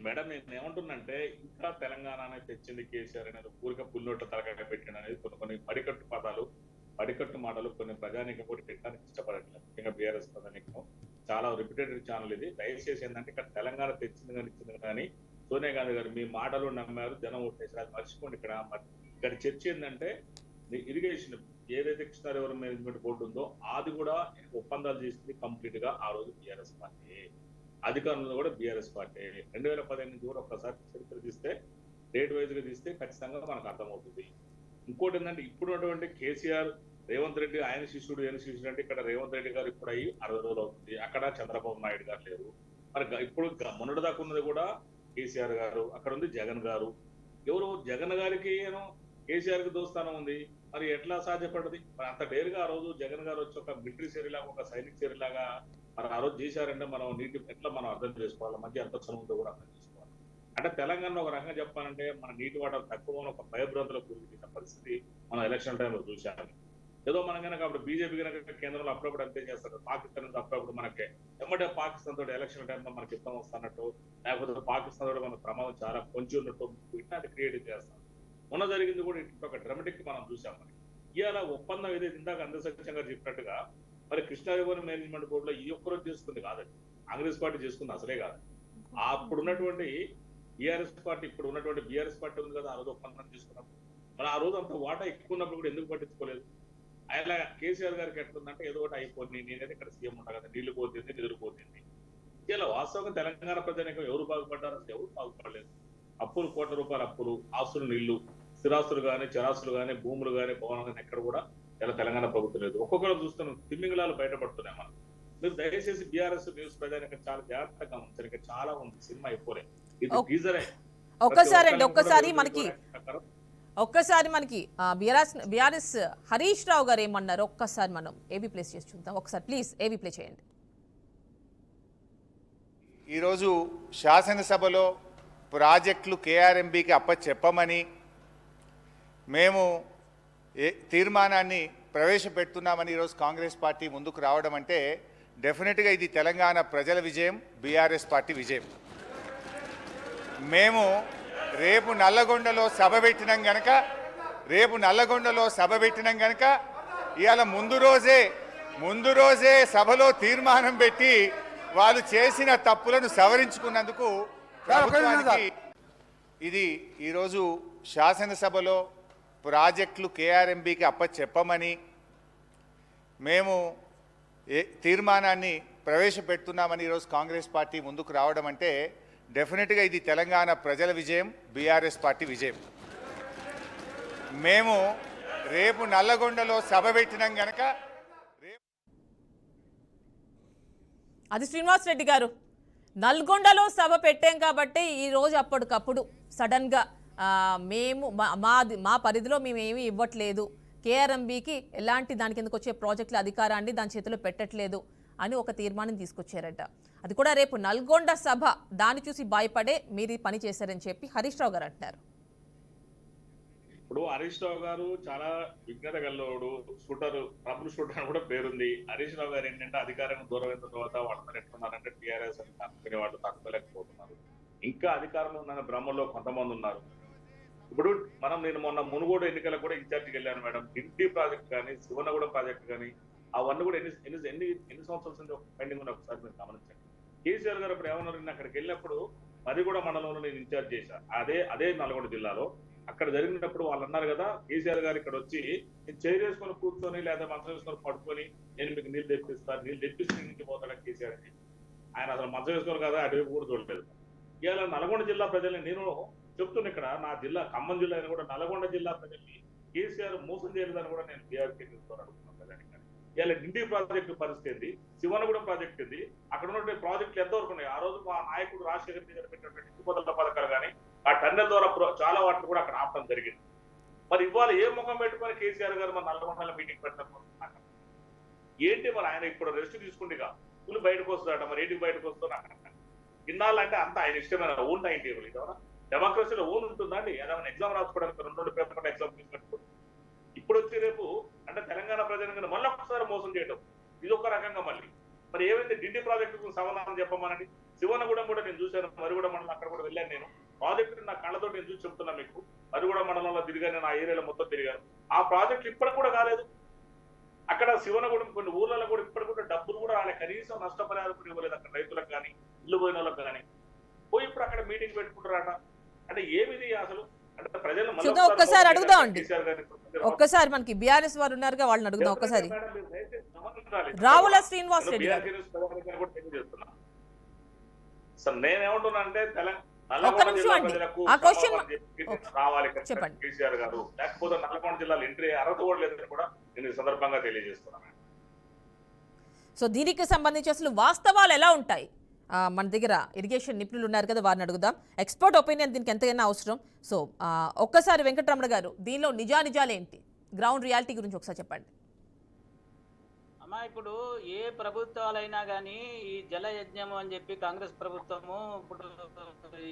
మేడం, నేను ఏమంటున్నంటే ఇంకా తెలంగాణ తెచ్చింది కేసీఆర్ అనేది ఊరిక పుల్లోట్ల తలకాయ పెట్టింది అనేది కొన్ని పడికట్టు మాటలు కొన్ని ప్రజానీకం కూడా పెట్టడానికి ఇష్టపడట్లేదు. ముఖ్యంగా బీఆర్ఎస్ ప్రజానీకం చాలా రిపిటేటెడ్ ఛానల్ ఇది. దయచేసి ఏంటంటే ఇక్కడ తెలంగాణ తెచ్చింది కానీ సోనియా గాంధీ గారు మీ మాటలు నమ్మారు, జనం ఓటేసారు, అది మర్చిపోండి. ఇక్కడ చర్చ ఏంటంటే ఇరిగేషన్ ఏదైతే కృష్ణా రివర్ మేనేజ్మెంట్ బోర్డు ఉందో అది కూడా ఒప్పందాలు చేసింది కంప్లీట్ గా ఆ రోజు బీఆర్ఎస్ పార్టీ, అధికారంలో కూడా బీఆర్ఎస్ పార్టీ. 2015 నుంచి కూడా ఒక్కసారి చరిత్ర తీస్తే, డేట్ వైజ్ గా తీస్తే ఖచ్చితంగా మనకు అర్థమవుతుంది. ఇంకోటి ఏంటంటే ఇప్పుడున్నటువంటి కేసీఆర్, రేవంత్ రెడ్డి ఆయన శిష్యుడు అంటే ఇక్కడ రేవంత్ రెడ్డి గారు ఇప్పుడు అయ్యి 60 రోజులు అవుతుంది. అక్కడ చంద్రబాబు నాయుడు గారు లేరు. మరి ఇప్పుడు మొన్నటి దాకా ఉన్నది కూడా కేసీఆర్ గారు, అక్కడ ఉంది జగన్ గారు. ఎవరు జగన్ గారికి కేసీఆర్ కి దోస్తానం ఉంది. మరి ఎట్లా సాధ్యపడది? మరి అంత డేరుగా ఆ రోజు జగన్ గారు వచ్చి ఒక మిలిటరీ చర్యలాగా, ఒక సైనిక చర్యలాగా మరి ఆ రోజు చేశారంటే మనం నీటి ఎట్లా మనం అర్థం చేసుకోవాలి, మధ్య ఎంత చనువుతో కూడా అర్థం చేసుకోవాలి. అంటే తెలంగాణలో ఒక రకంగా చెప్పాలంటే మన నీటి వాటర్ తక్కువ ఒక భయభ్రాంతులకు గురిచిన పరిస్థితి మనం ఎలక్షన్ టైంలో చూశాము. ఏదో మనం కనుక అప్పుడు బీజేపీ కనుక కేంద్రంలో అప్పుడప్పుడు అంతే చేస్తారు, పాకిస్తాన్ నుంచి అప్పుడప్పుడు మనకి ఎమ్మటే పాకిస్తాన్ తోటి ఎలక్షన్ టైంలో మనకి యుద్ధం వస్తున్నట్టు, లేకపోతే పాకిస్తాన్ తోటి మన ప్రమాదం చాలా పొంచి ఉన్నట్టు ఇట్లాంటి క్రియేట్ చేస్తాం. మొన్న జరిగింది కూడా ఇట్లా ఒక డ్రామాటిక్ మనం చూసాం. మనకి ఇవాళ ఒప్పందం ఏదైతే ఇందాక అందసత్యం గారు చెప్పినట్టుగా మరి కృష్ణా రివర్ మేనేజ్మెంట్ బోర్డులో ఈ ఒక్కరోజు చేసుకుంది కాదండి, కాంగ్రెస్ పార్టీ చేసుకుంది అసలే కాదు. అప్పుడు ఉన్నటువంటి బీఆర్ఎస్ పార్టీ, ఇప్పుడు ఉన్నటువంటి బీఆర్ఎస్ పార్టీ ఉంది కదా, ఆ రోజు ఒప్పందం తీసుకున్నాం. మరి ఆ రోజు అంత వాటా ఎక్కువ ఉన్నప్పుడు కూడా ఎందుకు పట్టించుకోలేదు? ఆయన కేసీఆర్ గారికి ఎట్లుందంటే ఏదో ఒకటి అయిపోయింది, నేనైతే ఇక్కడ సీఎం ఉంటా కదా, నీళ్లు పోతుంది నిధులు పోతుంది. ఇలా వాస్తవంగా తెలంగాణ ప్రజలకు ఎవరు బాగుపడ్డారు? అసలు ఎవరు బాగుపడలేదు. అప్పులు, కోట్ల రూపాయల అప్పులు, ఆస్తులు నీళ్లు, స్థిరాస్తులు కానీ చరాస్తులు కానీ భూములు కానీ భవనాలు కానీ ఎక్కడ కూడా ఇలా తెలంగాణ ప్రభుత్వం లేదు. ఒక్కొక్కరు చూస్తున్నాం తిమ్మింగళాలు బయటపడుతున్నాయి. మనం మీరు దయచేసి బీఆర్ఎస్ న్యూస్ ప్రజానికి చాలా జాగ్రత్తగా ఉంచారు. ఇంకా చాలా ఉంది, సినిమా అయిపోలే, ఇది టీజరే. ఒక్కసారి మనకి బీఆర్ఎస్ హరీష్ రావు గారు ఏమన్నారు ఒక్కసారి మనం ఏబీ ప్లేస్ చేసి చూద్దాం. ఒకసారి ప్లీజ్ ఏబీ ప్లే చేయండి. ఈరోజు శాసనసభలో ప్రాజెక్టులు కేఆర్ఎంబీకి అప్పచెప్పమని మేము తీర్మానాన్ని ప్రవేశపెడుతున్నామని ఈరోజు కాంగ్రెస్ పార్టీ ముందుకు రావడం అంటే డెఫినెట్గా ఇది తెలంగాణ ప్రజల విజయం, బీఆర్ఎస్ పార్టీ విజయం. మేము రేపు నల్లగొండలో సభ పెట్టినాం గనక ఇవాళ ముందు రోజే సభలో తీర్మానం పెట్టి వాళ్ళు చేసిన తప్పులను సవరించుకున్నందుకు ప్రభుత్వానికి ఇది ఈరోజు శాసనసభలో ప్రాజెక్టులు కేఆర్ఎంబీకి అప్పచెప్పమని మేము తీర్మానాన్ని ప్రవేశపెడుతున్నామని ఈరోజు కాంగ్రెస్ పార్టీ ముందుకు రావడం అంటే డెఫినెట్గా ఇది తెలంగాణ ప్రజల విజయం, బీఆర్ఎస్ పార్టీ విజయం. మేము రేపు నల్లగొండలో సభ పెట్టినాం గనక అది శ్రీనివాస్ రెడ్డి గారు నల్గొండలో సభ పెట్టాం కాబట్టి ఈ రోజు అప్పటికప్పుడు సడన్గా మేము మా పరిధిలో మేము ఏమీ ఇవ్వట్లేదు, కేఆర్ఎంబీకి ఎలాంటి దాని కిందకు వచ్చే ప్రాజెక్టుల అధికారాన్ని దాని చేతిలో పెట్టట్లేదు అని ఒక తీర్మానం తీసుకొచ్చారట. అది కూడా రేపు నల్గొండ సభ, దాన్ని చూసి భయపడే మీరు పని చేశారని చెప్పి హరీష్ రావు గారు అంటున్నారు. ఇప్పుడు హరీష్ రావు గారు చాలా విజ్ఞత గల్లోడు, ట్రబుల్ షూటర్ కూడా పేరుంది. హరీష్ రావు గారు ఏంటంటే అధికారం దూరం అయిన తర్వాత వాళ్ళందరూ ఎట్టున్నారంటే టీఆర్ఎస్ అని తక్కువ వాళ్ళు తక్కువలేకపోతున్నారు. ఇంకా అధికారంలో ఉన్న భ్రమంలో కొంతమంది ఉన్నారు. ఇప్పుడు నేను మొన్న మునుగోడు ఎన్నికలకు కూడా ఇన్ఛార్జికి వెళ్ళాను మేడం. డిండి ప్రాజెక్ట్ కానీ శివనగూడెం ప్రాజెక్ట్ కానీ అవన్నీ కూడా ఎన్ని సంవత్సరాల పెండింగ్ ఉన్న ఒకసారి మీరు గమనించండి. కేసీఆర్ గారు ఇప్పుడు ఏమన్నారు, నేను అక్కడికి వెళ్ళినప్పుడు మరిగూడ మండలంలో నేను ఇన్ఛార్జ్ చేశాను, అదే నల్గొండ జిల్లాలో. అక్కడ జరిగినప్పుడు వాళ్ళు అన్నారు కదా, కేసీఆర్ గారు ఇక్కడ వచ్చి నేను చైర్ వేసుకొని కూర్చొని లేదా మంచం వేసుకొని పడుకొని నేను మీకు నీళ్ళు తెప్పిస్తాను, నీళ్ళు తెప్పిస్తే ఇంటికి పోతాడా కేసీఆర్ అని. ఆయన అసలు మంచం వేసుకోరు కదా, అటువైపు కూడా చూడలేదు. ఇవాళ నల్గొండ జిల్లా ప్రజల్ని నేను చెప్తున్నా, ఇక్కడ నా జిల్లా ఖమ్మం జిల్లా అయినా కూడా నల్గొండ జిల్లా ప్రజల్ని కేసీఆర్ మోసం చేయలేదని కూడా నేను బీఆర్పీ అడుగుతున్నాను ప్రజానికి. ఇలా డిండి ప్రాజెక్టు పరిస్థితి ఏంది, శివనగూడెం ప్రాజెక్ట్ ఏంది, అక్కడ ఉన్నటువంటి ప్రాజెక్టులు ఎంతవరకు ఉన్నాయి? ఆ రోజు మా నాయకుడు రాజశేఖర్ రెడ్డి గారు పెట్టినటువంటి ఇంటిపోతల పథకాలు కానీ ఆ టన్నెల్ ద్వారా చాలా వాటిని కూడా అక్కడ ఆపడం జరిగింది. మరి ఇవాళ ఏ ముఖం పెట్టుకొని కేసీఆర్ గారు మన నల్గొండలో మీటింగ్ పెట్టడం ఏంటి? మరి ఆయన ఇప్పుడు రెస్ట్ తీసుకుంటేగా పులి బయటకు వస్తాడట, మరి ఏంటికి బయటకు వస్తున్నా ఇన్నాళ్ళంటే అంత ఆయన ఇష్టమైన ఓన్ టైం టేబుల్. ఇదేమన్నా డెమోక్రసీలో ఓన్ ఉంటుందండి? ఏదైనా ఎగ్జామ్ రాసుకోవడానికి 2 పేపర్ ఎగ్జామ్ తీసుకెట్టుకోండి. ఇప్పుడు వచ్చి రేపు అంటే తెలంగాణ ప్రజలను మళ్ళీ ఒకసారి మోసం చేయడం, ఇది ఒక రకంగా. మరి ఏవైతే డిండి ప్రాజెక్టుకు సమాధానం చెప్పమనండి. శివనగూడెం కూడా నేను చూశాను, మరిగూడ మండలం అక్కడ కూడా వెళ్ళాను నేను. ప్రాజెక్టు నా కళ్ళతో నేను చూసి చెప్తున్నా మీకు. మరిగూడ మండలంలో తిరిగాను, నేను ఆ ఏరియాలో మొత్తం తిరిగాను. ఆ ప్రాజెక్టు ఇప్పటికి కూడా కాలేదు. అక్కడ శివనగూడెం కొన్ని ఊర్లలో కూడా ఇప్పటికి కూడా డబ్బులు కూడా రాలే, కనీసం నష్టపరిహారం కూడా ఇవ్వలేదు అక్కడ రైతులకు కానీ ఇల్లు పోయిన వాళ్ళకి కానీ. పోయి ఇప్పుడు అక్కడ మీటింగ్ పెట్టుకుంటారట. అంటే ఏమిది అసలు? అంటే ప్రజలు ఒక్కసారి అడుగుదామండి, ఒక్కసారి మనకి బీఆర్ఎస్ వారు ఉన్నారుగా, వాళ్ళని అడుగుదాం ఒకసారి. రావుల శ్రీనివాస్ రెడ్డి గారు నేనేమంటున్నా అంటే నల్గొండ కేసీఆర్ గారు లేకపోతే నల్గొండ జిల్లాలో ఎంట్రీ అర్హత కూడా లేదని కూడా నేను ఈ సందర్భంగా తెలియజేస్తున్నాను. సో దీనికి సంబంధించి అసలు వాస్తవాలు ఎలా ఉంటాయి? మన దగ్గర ఇరిగేషన్ నిపుణులు ఉన్నారు కదా, వారిని అడుగుదాం. ఎక్స్పర్ట్ ఒపీనియన్ దీనికి ఎంతైనా అవసరం. సో ఒక్కసారి వెంకటరమణ గారు, దీనిలో నిజాలు ఏంటి, గ్రౌండ్ రియాలిటీ గురించి ఒకసారి చెప్పండి. అమ్మా, ఇప్పుడు ఏ ప్రభుత్వాలైనా కానీ ఈ జల యజ్ఞము అని చెప్పి కాంగ్రెస్ ప్రభుత్వము ఇప్పుడు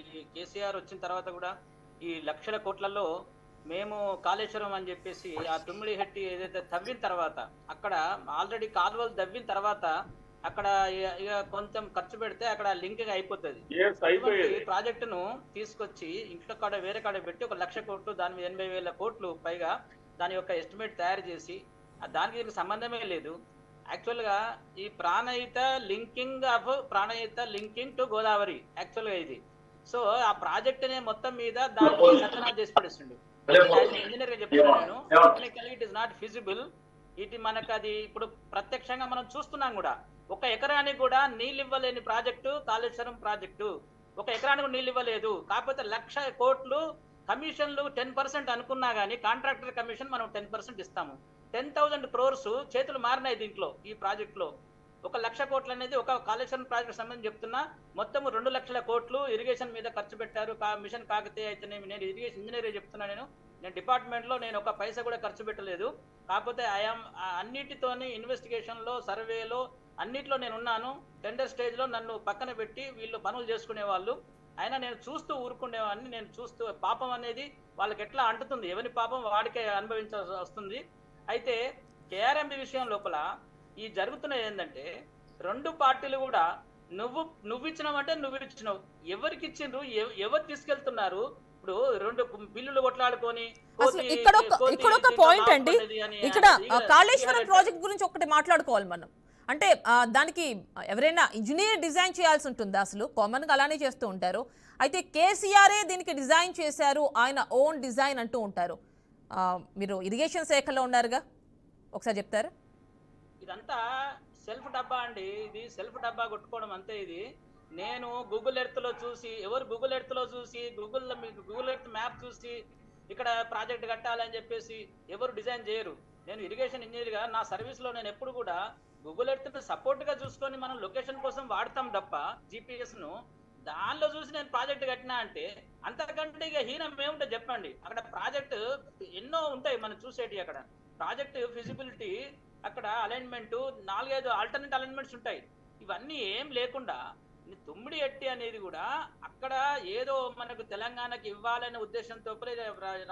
ఈ కేసీఆర్ వచ్చిన తర్వాత కూడా ఈ లక్షల కోట్లలో మేము కాళేశ్వరం అని చెప్పేసి ఆ తుమ్మిడి హెట్టి ఏదైతే తవ్విన తర్వాత అక్కడ ఆల్రెడీ కాలువలు తవ్విన తర్వాత అక్కడ ఇక కొంచెం ఖర్చు పెడితే అక్కడ లింక్ అయిపోతుంది. ప్రాజెక్టును తీసుకొచ్చి ఇంట్లో కాడ వేరే కాడ పెట్టి 1 లక్ష కోట్లు దాని మీద 80,000 కోట్లు పైగా దాని యొక్క ఎస్టిమేట్ తయారు చేసి దానికి దీనికి సంబంధమే లేదు. యాక్చువల్ గా ఈ Pranahita linking to Godavari actual గా ఇది. సో ఆ ప్రాజెక్ట్ నే మొత్తం మీద దాన్ని సత్యనాథ చేసి పడేస్తుండు. ఇంజనీర్ గా చెప్తున్నాను నేను, technically it is not feasible. ఇది మనకు అది ఇప్పుడు ప్రత్యక్షంగా మనం చూస్తున్నాం కూడా. 1 ఎకరానికి కూడా నీళ్ళు ఇవ్వలేని ప్రాజెక్టు కాళేశ్వరం ప్రాజెక్టు. 1 ఎకరానికి నీళ్ళు ఇవ్వలేదు. కాకపోతే 1,00,000 కోట్లు కమిషన్లు 10% అనుకున్నా గానీ కాంట్రాక్టర్ కమిషన్ మనం 10% ఇస్తాము. 10,000 crores చేతులు మారినాయి దీంట్లో. ఈ ప్రాజెక్ట్ లో 1,00,000 కోట్లు అనేది ఒక కాళేశ్వరం ప్రాజెక్ట్ సంబంధించి చెప్తున్నా. మొత్తం 2,00,000 కోట్లు ఇరిగేషన్ మీద ఖర్చు పెట్టారు. మిషన్ కాకతీయ అయితేనేమి, నేను ఇరిగేషన్ ఇంజనీర్ చెప్తున్నా. నేను డిపార్ట్మెంట్ లో నేను 1 పైసా కూడా ఖర్చు పెట్టలేదు. కాకపోతే ఐఎమ్ అన్నిటితోని ఇన్వెస్టిగేషన్ లో, సర్వేలో అన్నిట్లో నేను ఉన్నాను. టెండర్ స్టేజ్ లో నన్ను పక్కన పెట్టి వీళ్ళు పనులు చేసుకునే వాళ్ళు. అయినా నేను చూస్తూ ఊరుకునేవాడిని. నేను చూస్తూ పాపం అనేది వాళ్ళకి ఎట్లా అంటుతుంది, ఎవరి పాపం వాడికే అనుభవించాల్సి వస్తుంది. అయితే కేఆర్ఎంబి విషయం లోపల ఈ జరుగుతున్నది ఏంటంటే 2 పార్టీలు కూడా నువ్వు ఇచ్చినావంటే నువ్వు ఇచ్చినావు, ఎవరికి ఇచ్చిండ్రు, ఎవరు తీసుకెళ్తున్నారు. ఇప్పుడు 2 బిల్లులు కొట్లాడుకొని ఇక్కడ ఒక పాయింట్ అండి, ఇక్కడ కాళేశ్వరం ప్రాజెక్ట్ గురించి ఒకటి మాట్లాడుకోవాలి మనం. అంటే దానికి ఎవరైనా ఇంజనీర్ డిజైన్ చేయాల్సి ఉంటుందా? అసలు కామన్గా అలానే చేస్తూ ఉంటారు. అయితే కేసీఆరే దీనికి డిజైన్ చేశారు, ఆయన ఓన్ డిజైన్ అంటూ ఉంటారు. మీరు ఇరిగేషన్ శాఖలో ఉన్నారుగా, ఒకసారి చెప్తారా? ఇదంతా సెల్ఫ్ డబ్బా అండి. ఇది సెల్ఫ్ డబ్బా కొట్టుకోవడం అంతే. ఇది నేను గూగుల్ ఎర్త్ లో చూసి, ఎవరు గూగుల్ ఎర్త్ లో చూసి, గూగుల్ ఎర్త్ మ్యాప్ చూసి ఇక్కడ ప్రాజెక్ట్ కట్టాలని చెప్పేసి ఎవరు డిజైన్ చేయరు. నేను ఇరిగేషన్ ఇంజనీర్ గా నా సర్వీస్ లో నేను ఎప్పుడు కూడా గూగుల్ ఎర్త్ సపోర్ట్ గా చూసుకొని మనం లొకేషన్ కోసం వాడతాం తప్ప GPS ను దానిలో చూసి నేను ప్రాజెక్ట్ కట్టినా అంటే అంతకంటే ఇక హీనం ఏముంటే చెప్పండి. అక్కడ ప్రాజెక్ట్ ఎన్నో ఉంటాయి మనం చూసేటి. అక్కడ ప్రాజెక్ట్ ఫిజిబిలిటీ, అక్కడ అలైన్మెంట్, 4-5 ఆల్టర్నేట్ అలైన్మెంట్స్ ఉంటాయి. ఇవన్నీ ఏం లేకుండా తుమ్మిడి ఎట్టి అనేది కూడా అక్కడ ఏదో మనకు తెలంగాణకి ఇవ్వాలనే ఉద్దేశంతో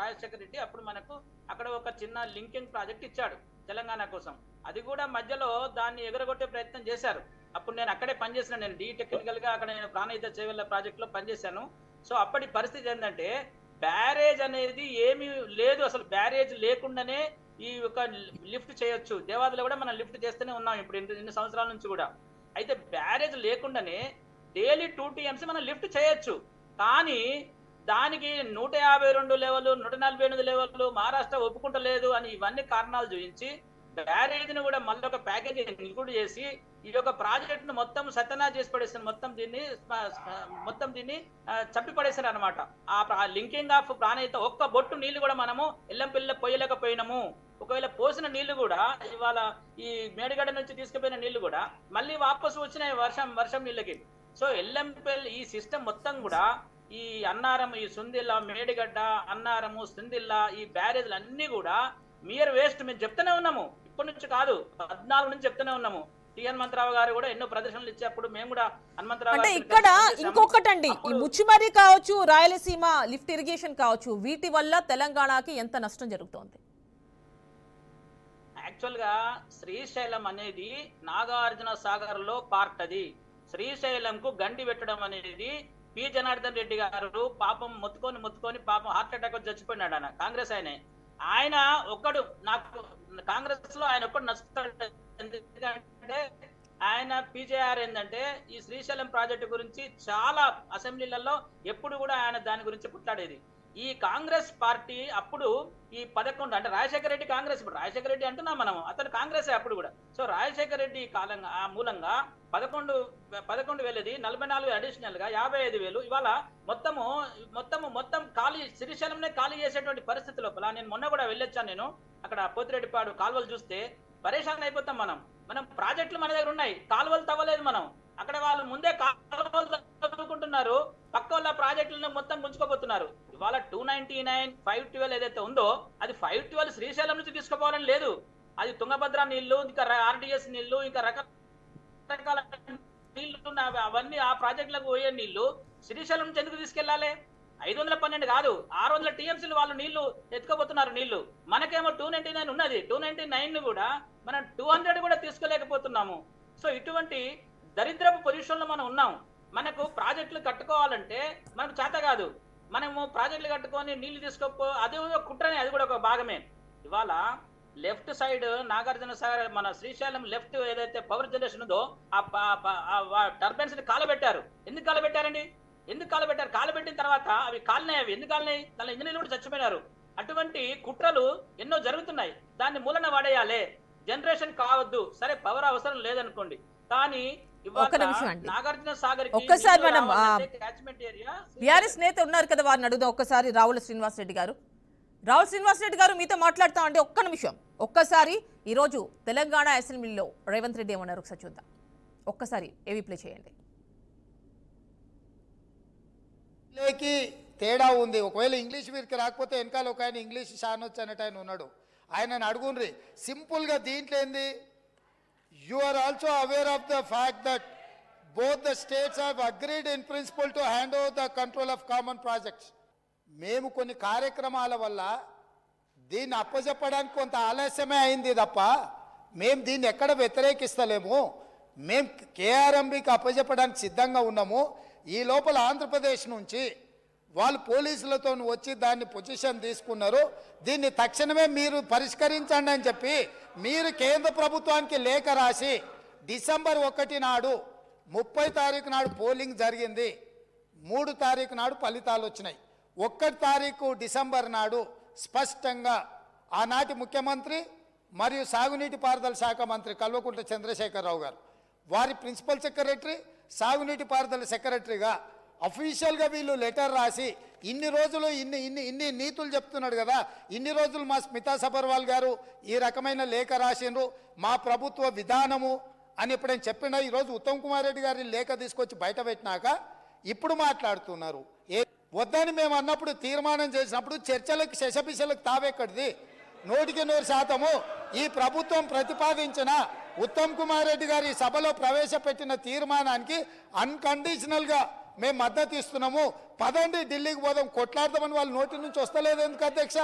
రాజశేఖర రెడ్డి అప్పుడు మనకు అక్కడ ఒక చిన్న లింకింగ్ ప్రాజెక్ట్ ఇచ్చాడు తెలంగాణ కోసం. అది కూడా మధ్యలో దాన్ని ఎగరగొట్టే ప్రయత్నం చేశారు. అప్పుడు నేను అక్కడే పనిచేసిన, నేను టెక్నికల్ గా అక్కడ నేను ప్రాణహిత చేవెళ్ళ ప్రాజెక్ట్ లో పనిచేశాను. సో అప్పటి పరిస్థితి ఏంటంటే బ్యారేజ్ అనేది ఏమీ లేదు. అసలు బ్యారేజ్ లేకుండానే ఈ ఒక లిఫ్ట్ చేయొచ్చు. దేవాదులో కూడా మనం లిఫ్ట్ చేస్తూనే ఉన్నాం ఇప్పుడు ఇన్ని సంవత్సరాల నుంచి కూడా. అయితే బ్యారేజ్ లేకుండానే డైలీ 2 TMC మనం లిఫ్ట్ చేయొచ్చు. కానీ దానికి 152 లెవెల్, 148 లెవెల్ మహారాష్ట్ర ఒప్పుకుంటలేదు అని ఇవన్నీ కారణాలు చూపించి బ్యారేజ్ని కూడా మళ్ళీ ఒక ప్యాకేజ్ ఇంక్లూడ్ చేసి ఈ యొక్క ప్రాజెక్ట్ ను మొత్తం సత్యనాశ చేసి పడేసారు. మొత్తం దీన్ని చంపి పడేశారు అనమాట. ఆ లింకింగ్ ఆఫ్ ప్రాణహిత ఒక్క బొట్టు నీళ్లు కూడా మనము ఎల్లంపల్లిలో పోయలేకపోయినాము. ఒకవేళ పోసిన నీళ్లు కూడా ఇవాళ ఈ మేడిగడ్డ నుంచి తీసుకుపోయిన నీళ్లు కూడా మళ్ళీ వాపసు వచ్చినాయి వర్షం నీళ్ళకి. సో ఎల్లంపల్లి ఈ సిస్టమ్ మొత్తం కూడా ఈ అన్నారం, ఈ సుందిల్ల, మేడిగడ్డ, అన్నారము, సుందిల్ల, ఈ బ్యారేజ్లు అన్ని కూడా మియర్ వేస్ట్. మేము చెప్తూనే ఉన్నాము, ఇప్పటి నుంచి కాదు 14 నుంచి చెప్తూనే ఉన్నాము. టి హనుమంతరావు గారు కూడా ఎన్నో ప్రదర్శనలు ఇచ్చేప్పుడు మేము కూడా హనుమంతరావు అంటే ఇక్కడ ఇంకొకటండి, ఈ ముచ్చిమరి కావచ్చు, రాయలసీమ లిఫ్ట్ ఇరిగేషన్ కావచ్చు, వీటి వల్ల తెలంగాణకి ఎంత నష్టం జరుగుతోంది? యాక్చువల్ గా శ్రీశైలం అనేది నాగార్జున సాగర్ లో పార్ట్. అది శ్రీశైలం కు గండి పెట్టడం అనేది పి జనార్దన్ రెడ్డి గారు పాపం మొత్తుకొని పాపం హార్ట్ అటాక్ వచ్చి చచ్చిపోయినాడు. కాంగ్రెస్ ఆయన ఒక్కడు, నాకు కాంగ్రెస్ లో ఆయన ఒక్కడు నచ్చుతాడు. ఎందుకంటే ఆయన పీజేఆర్ ఏంటంటే ఈ శ్రీశైలం ప్రాజెక్టు గురించి చాలా అసెంబ్లీలలో ఎప్పుడు కూడా ఆయన దాని గురించి పుట్లాడేది. ఈ కాంగ్రెస్ పార్టీ అప్పుడు ఈ 11 అంటే రాజశేఖర రెడ్డి కాంగ్రెస్, ఇప్పుడు రాజశేఖర రెడ్డి అంటున్నాం మనం, అతను కాంగ్రెస్ అప్పుడు కూడా. సో రాజశేఖర రెడ్డి కాలంగా ఆ మూలంగా 11,000 44 అడిషనల్ గా 55,000 ఇవాళ మొత్తం ఖాళీ, శ్రీశైలంనే ఖాళీ చేసేటువంటి పరిస్థితి లోపల. నేను మొన్న కూడా వెళ్ళొచ్చాను. నేను అక్కడ పోతిరెడ్డిపాడు కాలువలు చూస్తే పరేషాన్ అయిపోతాం. మనం ప్రాజెక్టులు మన దగ్గర ఉన్నాయి, కాలువలు తవ్వలేదు మనం. అక్కడ వాళ్ళు ముందే కాలువలు తవ్వుకుంటున్నారు, పక్క వాళ్ళ ప్రాజెక్టులను మొత్తం గుంజుకోబోతున్నారు. ఇవాళ 299, 512 ఏదైతే ఉందో అది 512 శ్రీశైలం నుంచి తీసుకుపోవాలని లేదు. అది తుంగభద్ర నీళ్లు, ఇంకా RDS నీళ్లు, ఇంకా రకరకాల నీళ్లు అవన్నీ ఆ ప్రాజెక్టులకు పోయే నీళ్లు శ్రీశైలం నుంచి ఎందుకు తీసుకెళ్లాలి? 512 కాదు, 600 టీఎంసీలు వాళ్ళు నీళ్లు ఎత్తుకోబోతున్నారు నీళ్లు. మనకేమో 299 ఉన్నది. 299 కూడా మనం 200 కూడా తీసుకోలేకపోతున్నాము. సో ఇటువంటి దరిద్రపు పొజిషన్ లో మనం ఉన్నాం. మనకు ప్రాజెక్టులు కట్టుకోవాలంటే మనకు చేత కాదు. మనము ప్రాజెక్టులు కట్టుకొని నీళ్లు తీసుకోపో, అదే కుట్రనే, అది కూడా ఒక భాగమే. ఇవాళ లెఫ్ట్ సైడ్ నాగార్జున సాగర్ మన శ్రీశైలం లెఫ్ట్ ఏదైతే పవర్ జనరేషన్ ఉందో ఆ టర్బైన్స్ ని కాలబెట్టారు. ఎందుకు కాలబెట్టారండి? ఎందుకు కాలబెట్టారు? కాలబెట్టిన తర్వాత అవి కాలినాయి. అవి ఎందుకు కాలినాయి? దాని ఇంజనీర్లు కూడా చచ్చిపోయినారు. అటువంటి కుట్రలు ఎన్నో జరుగుతున్నాయి. దాన్ని మూలన వాడేయాలి. జనరేషన్ కావద్దు. సరే, పవర్ అవసరం లేదనుకోండి, కానీ నాగార్జున సాగర్ ఒక్కసారి మనం బీఆర్ఎస్ నేత ఉన్నారు కదా, వారిని అడుగుదాం ఒక్కసారి. రావుల శ్రీనివాస్ రెడ్డి గారు, రావుల శ్రీనివాస్ రెడ్డి గారు మీతో మాట్లాడతామండి. ఒక్క నిమిషం. ఒక్కసారి ఈరోజు తెలంగాణ అసెంబ్లీలో రేవంత్ రెడ్డి ఏమన్నారు ఒకసారి చూద్దాం. ఒక్కసారి ఏవి ప్లే చేయండి. లేకి తేడా ఉంది. ఒకవేళ ఇంగ్లీష్ వీరికి రాకపోతే వెనకాల ఒక ఆయన ఇంగ్లీష్ షానొచ్చు అన్నట్టు ఆయన ఉన్నాడు. ఆయనను అడుగుండ్రి. సింపుల్గా దీంట్లో ఏంది, you are also aware of the fact that both the states have agreed in principle to hand over the control of common projects. మేము కొన్ని కార్యక్రమాల వల్ల దీన్ని అప్పచెప్పడానికి కొంత ఆలస్యమే అయింది తప్ప మేము దీన్ని ఎక్కడ వ్యతిరేకిస్తలేము. మేము కేఆర్ఎంబికి అప్పచెప్పడానికి సిద్ధంగా ఉన్నాము. ఈ లోపల ఆంధ్రప్రదేశ్ నుంచి వాళ్ళు పోలీసులతో వచ్చి దాన్ని పొజిషన్ తీసుకున్నారు. దీన్ని తక్షణమే మీరు పరిష్కరించండి అని చెప్పి మీరు కేంద్ర ప్రభుత్వానికి లేఖ రాసి డిసెంబర్ 1 నాడు 30 తారీఖు నాడు పోలింగ్ జరిగింది. 3 తారీఖు నాడు ఫలితాలు వచ్చినాయి. 1 తారీఖు డిసెంబర్ నాడు స్పష్టంగా ఆనాటి ముఖ్యమంత్రి మరియు సాగునీటి పారుదల శాఖ మంత్రి కల్వకుంట్ల చంద్రశేఖరరావు గారు, వారి ప్రిన్సిపల్ సెక్రటరీ, సాగునీటి పారుదల సెక్రటరీగా అఫీషియల్గా వీళ్ళు లెటర్ రాసి ఇన్ని రోజులు ఇన్ని నీతులు చెప్తున్నాడు కదా, ఇన్ని రోజులు మా స్మితా సబర్వాల్ గారు ఈ రకమైన లేఖ రాసిండ్రు, మా ప్రభుత్వ విధానము అని ఎప్పుడైనా చెప్పినా ఈరోజు ఉత్తమ్ కుమార్ రెడ్డి గారి లేఖ తీసుకొచ్చి బయట పెట్టినాక ఇప్పుడు మాట్లాడుతున్నారు. వద్దని మేము అన్నప్పుడు తీర్మానం చేసినప్పుడు చర్చలకు శశపిశలకు తావెక్కడిది? 100% ఈ ప్రభుత్వం ప్రతిపాదించిన ఉత్తమ్ కుమార్ రెడ్డి గారి సభలో ప్రవేశపెట్టిన తీర్మానానికి అన్కండిషనల్గా మేము మద్దతు ఇస్తున్నాము. పదండి ఢిల్లీకి పోదాం, కొట్లాడదామని వాళ్ళ నోటి నుంచి వస్తలేదు ఎందుకు అధ్యక్ష?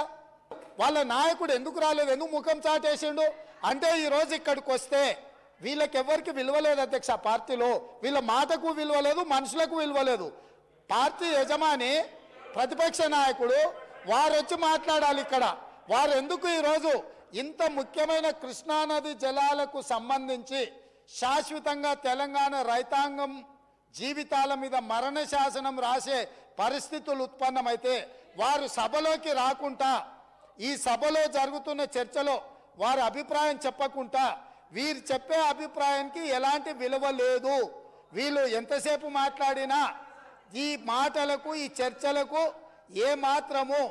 వాళ్ళ నాయకుడు ఎందుకు రాలేదు? ఎందుకు ముఖం చాటేసిండు? అంటే ఈరోజు ఇక్కడికి వస్తే వీళ్ళకి ఎవరికి విలువ లేదు అధ్యక్ష. పార్టీలో వీళ్ళ మాటకు విలువ లేదు, మనుషులకు విలువ లేదు. పార్టీ యజమాని ప్రతిపక్ష నాయకుడు వారు వచ్చి మాట్లాడాలి ఇక్కడ. వారు ఎందుకు ఈరోజు ఇంత ముఖ్యమైన కృష్ణానది జలాలకు సంబంధించి శాశ్వతంగా తెలంగాణ రైతాంగం జీవితాల మీద మరణ శాసనం రాసే పరిస్థితులు ఉత్పన్నమైతే వారు సభలోకి రాకుండా, ఈ సభలో జరుగుతున్న చర్చలో వారి అభిప్రాయం చెప్పకుండా, వీరు చెప్పే అభిప్రాయానికి ఎలాంటి విలువ లేదు. వీళ్ళు ఎంతసేపు మాట్లాడినా ఈ మాటలకు ఈ చర్చలకు ఏ మాత్రము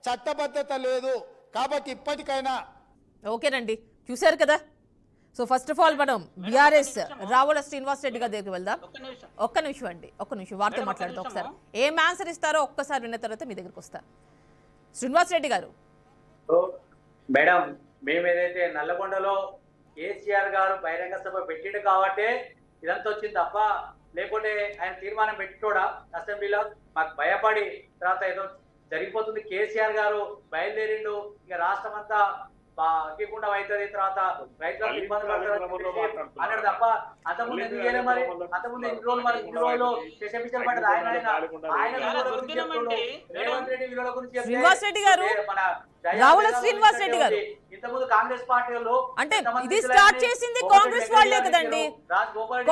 చట్టబద్ధత లేదు. కాబట్టి ఇప్పటికైనా ఓకేనండి, చూశారు కదా. సో ఫస్ట్ ఆఫ్ ఆల్ మనం బీఆర్ఎస్ రావుల శ్రీనివాస్ రెడ్డి గారి దగ్గరికి వెళ్దాం. ఒక్క నిమిషం అండి, ఒక్క నిమిషం వారితో మాట్లాడదాం. ఒకసారి ఏం ఆన్సర్ ఇస్తారో ఒక్కసారి విన్న తర్వాత మీ దగ్గరికి వస్తారు. శ్రీనివాస్ రెడ్డి గారు. మేడం, మేము ఏదైతే నల్లగొండలో కేసీఆర్ గారు బహిరంగ సభ పెట్టిండు కాబట్టి ఇదంతా వచ్చింది తప్ప, లేకుంటే ఆయన తీర్మానం పెట్టుకోడా అసెంబ్లీలో మాకు భయపడి తర్వాత ఏదో జరిగిపోతుంది, కేసీఆర్ గారు బయలుదేరిండు, ఇక రాష్ట్రం అంతా అగ్గికుండా అవుతుంది, తర్వాత రైతులకు ఇబ్బంది పడతారు అన్నాడు తప్ప అంతకుముందు ఎందుకు చేయలేదు? మరి అంతకుముందు ఇన్ని రోజులు శశపిచ్చలు పడ్డది ఆయన రేవంత్ రెడ్డి విలువల గురించి శ్రీనివాస్ రెడ్డి గారు, రావుల శ్రీనివాస్ రెడ్డి గారు, ఇంతకుముందు కాంగ్రెస్ పార్టీలో అంటే ఇది స్టార్ట్ చేసింది కాంగ్రెస్ వాళ్ళే కదండి.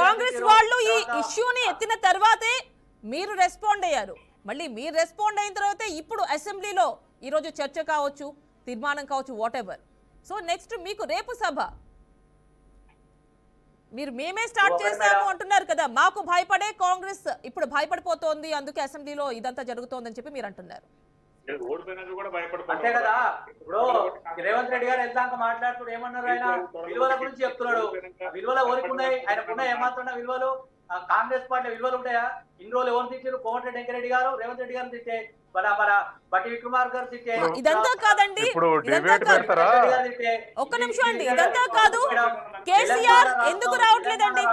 కాంగ్రెస్ వాళ్ళు ఈ ఇష్యూని ఎత్తిన తర్వాతే మీరు రెస్పాండ్ అయ్యారు. మళ్ళీ మీరు రెస్పాండ్ అయిన తర్వాతే ఇప్పుడు అసెంబ్లీలో ఈరోజు చర్చ కావచ్చు, తీర్మానం కావచ్చు, వాట్ ఎవర్. సో నెక్స్ట్ మీకు రేపు సభ, మీరు మేమే స్టార్ట్ చేస్తాము అంటున్నారు కదా. మాకు భయపడే కాంగ్రెస్ ఇప్పుడు భయపడిపోతోంది, అందుకే అసెంబ్లీలో ఇదంతా జరుగుతోందని చెప్పి మీరు అంటున్నారు. అంతే కదా. ఇప్పుడు రేవంత్ రెడ్డి గారు వెళ్తాక మాట్లాడుతూ ఏమన్నారు? ఆయన విలువల గురించి చెప్తున్నాడు. విలువల ఎవరికి ఉన్నాయి? ఆయనకున్నాయి ఏమాత్రం విలువలు? కాంగ్రెస్ పార్టీ విలువలు ఉంటాయా? ఇన్ని రోజులు ఎవరు తిట్టారు? కోమటిరెడ్డి వెంకరెడ్డి గారు రేవంత్ రెడ్డి గారిని తిట్టే, బట్టి విక్రమార్ గారు తిట్టే. ఇదంతా కాదండి, ఒక్క నిమిషం అండి, ఇదంతా కాదు. కేసీఆర్ ఎందుకు రావట్లేదండి?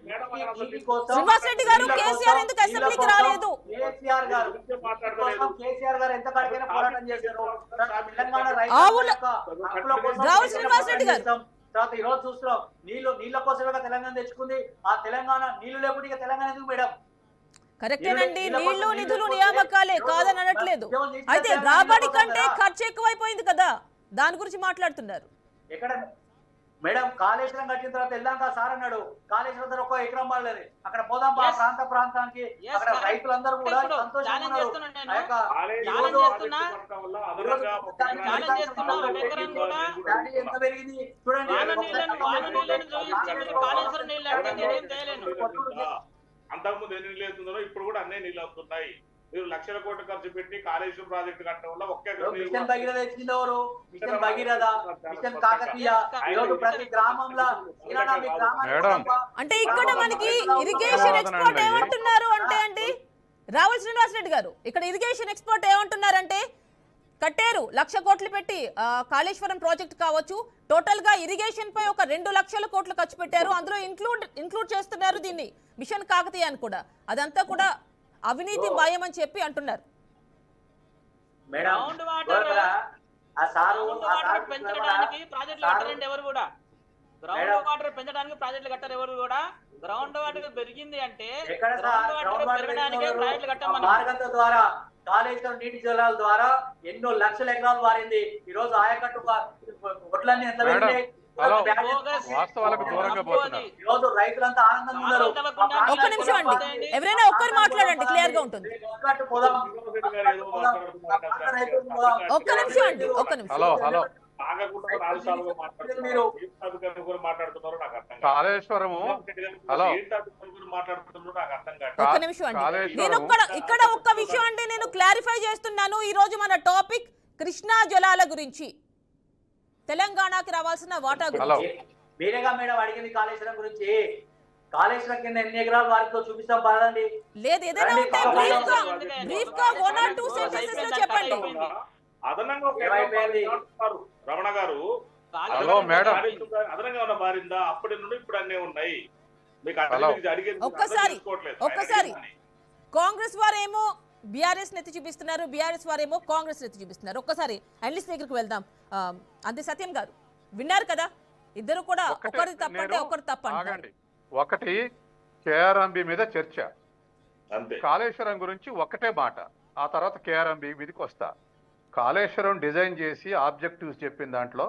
శ్రీనివాస్ రెడ్డి గారు, కేసీఆర్ ఎందుకు అసెంబ్లీకి రాలేదు? కేసీఆర్ గారు కోసం కేసీఆర్ గారు ఎంత కాడికైనా పోరాటం చేశారు. తెలంగాణ ఆవుల హక్కుల కోసం రావుల శ్రీనివాస్ రెడ్డి గారు. తర్వాత ఈ రోజు చూస్తున్నాం నీళ్ళ కోసమే తెలంగాణ తెచ్చుకుంది. ఆ తెలంగాణ నీళ్లు లేకుండా ఇక తెలంగాణ ఎందుకు మేడం? కరెక్టేనండి, నీళ్లు నిధులు నియామకాలే కాదని అనట్లేదు. అయితే రాబడి కంటే ఖర్చు ఎక్కువైపోయింది కదా, దాని గురించి మాట్లాడుతున్నారు. ఎక్కడ మేడం కాళేశ్వరం కట్టిన తర్వాత వెళ్ళాక సార్ అన్నాడు కాళేశ్వరం దగ్గర 1 ఎకరం పడలేదు, అక్కడ పోదాం ప్రాంతానికి. అక్కడ రైతులందరూ కూడా సంతోషంగా ఎంత పెరిగింది చూడండి. అంతకుముందు ఎన్ని నీళ్ళు అవుతుందో ఇప్పుడు కూడా అన్నీ నీళ్ళు అవుతున్నాయి. మీరు లక్షల కోట్లు ఖర్చు పెట్టి కాళేశ్వరం ప్రాజెక్టు కట్టడం వల్ల మిషన్ భగీరథ ఇచ్చింది ఎవరు? Mission Bhagiratha, mission Kakatiya. ఈరోజు ప్రతి గ్రామంలో అంటే ఇక్కడ మనకి ఇరిగేషన్ ఎక్స్పోర్ట్ ఏమంటున్నారు అంటే అండి రావుల శ్రీనివాస్ రెడ్డి గారు, ఇక్కడ ఇరిగేషన్ ఎక్స్పోర్ట్ ఏమంటున్నారంటే కట్టారు 1,00,000 కోట్లు పెట్టి కాళేశ్వరం ప్రాజెక్ట్ కావచ్చు, టోటల్ గా ఇరిగేషన్ పై ఒక 2 లక్షల కోట్లు ఖర్చు పెట్టారు, అందులో ఇంక్లూడ్ చేస్తున్నారు దీన్ని మిషన్ కాకతీయ అని కూడా. అదంతా కూడా అవినీతి మాయం అని చెప్పి అంటున్నారు. గ్రౌండ్ వాటర్ పెంచడానికి ప్రాజెక్టులు కట్టారండి ఎవరు కూడా. గ్రౌండ్ వాటర్ పెంచడానికి ప్రాజెక్టులు కట్టారు ఎవరు కూడా. గ్రౌండ్ వాటర్ పెరిగింది అంటే గ్రౌండ్ వాటర్ పెరగడానికి ప్రాజెక్టులు కట్టామని ద్వారా కాళేశ్వరం నీటి జలాల ద్వారా ఎన్నో లక్షల ఎకరాలు మారింది. ఈ రోజు ఆయకట్టు ఒడ్లన్నీ ఎంత పెరిగినాయి. వాస్తవాలకు దూరంగా పోతున్నారు. ఈ రోజు రైతులంతా ఆనందంగా ఉన్నారు. ఒక్క నిమిషం అండి, ఎవరైనా ఒక్కరు మాట్లాడండి, క్లియర్ గా ఉంటుంది. ఒక్క నిమిషం అండి, ఒక్క నిమిషం. హలో హలో కాళేశ్వరము హలో ఒక్క నిమిషం అండి, నేను ఇక్కడ ఒక్క విషయం అండి నేను క్లారిఫై చేస్తున్నాను. ఈ రోజు మన టాపిక్ కృష్ణా జలాల గురించి, తెలంగాణకి రావాల్సిన వాటా గురించి. మీరేగా మేడం అడిగింది కాళేశ్వరం గురించి. కాళేశ్వరం కింద ఎన్ని ఎకరాలు వారితో చూపిస్తాం పదండి. లేదు, ఏదైనా ఉంటే బ్రీఫ్ గా 1 or 2 సెంటెన్సెస్ లో చెప్పండి. అదనంగా రమణ గారు అదనంగా ఉన్న మారిందా? అప్పటి నుండి ఇప్పుడు అన్నీ ఉన్నాయి. ఒక్కసారి కాంగ్రెస్ వారేమో బీఆర్ఎస్ నెత్తి చూపిస్తున్నారు, బీఆర్ఎస్ వారేమో కాంగ్రెస్ నెత్తి చూపిస్తున్నారు. ఒక్కసారి అనలిస్ట్ దగ్గరికి వెళ్దాం. అంతే సత్యం గారు విన్నారు కదా, ఇద్దరు కూడా ఒకరి తప్పంటే ఒకరు తప్పండి. ఒకటి కేఆర్ఎంబి మీద చర్చ, కాళేశ్వరం గురించి ఒకటే మాట, ఆ తర్వాత కేఆర్ఎంబి మీదకి వస్తా. కాళేశ్వరం డిజైన్ చేసి ఆబ్జెక్టివ్స్ చెప్పిన దాంట్లో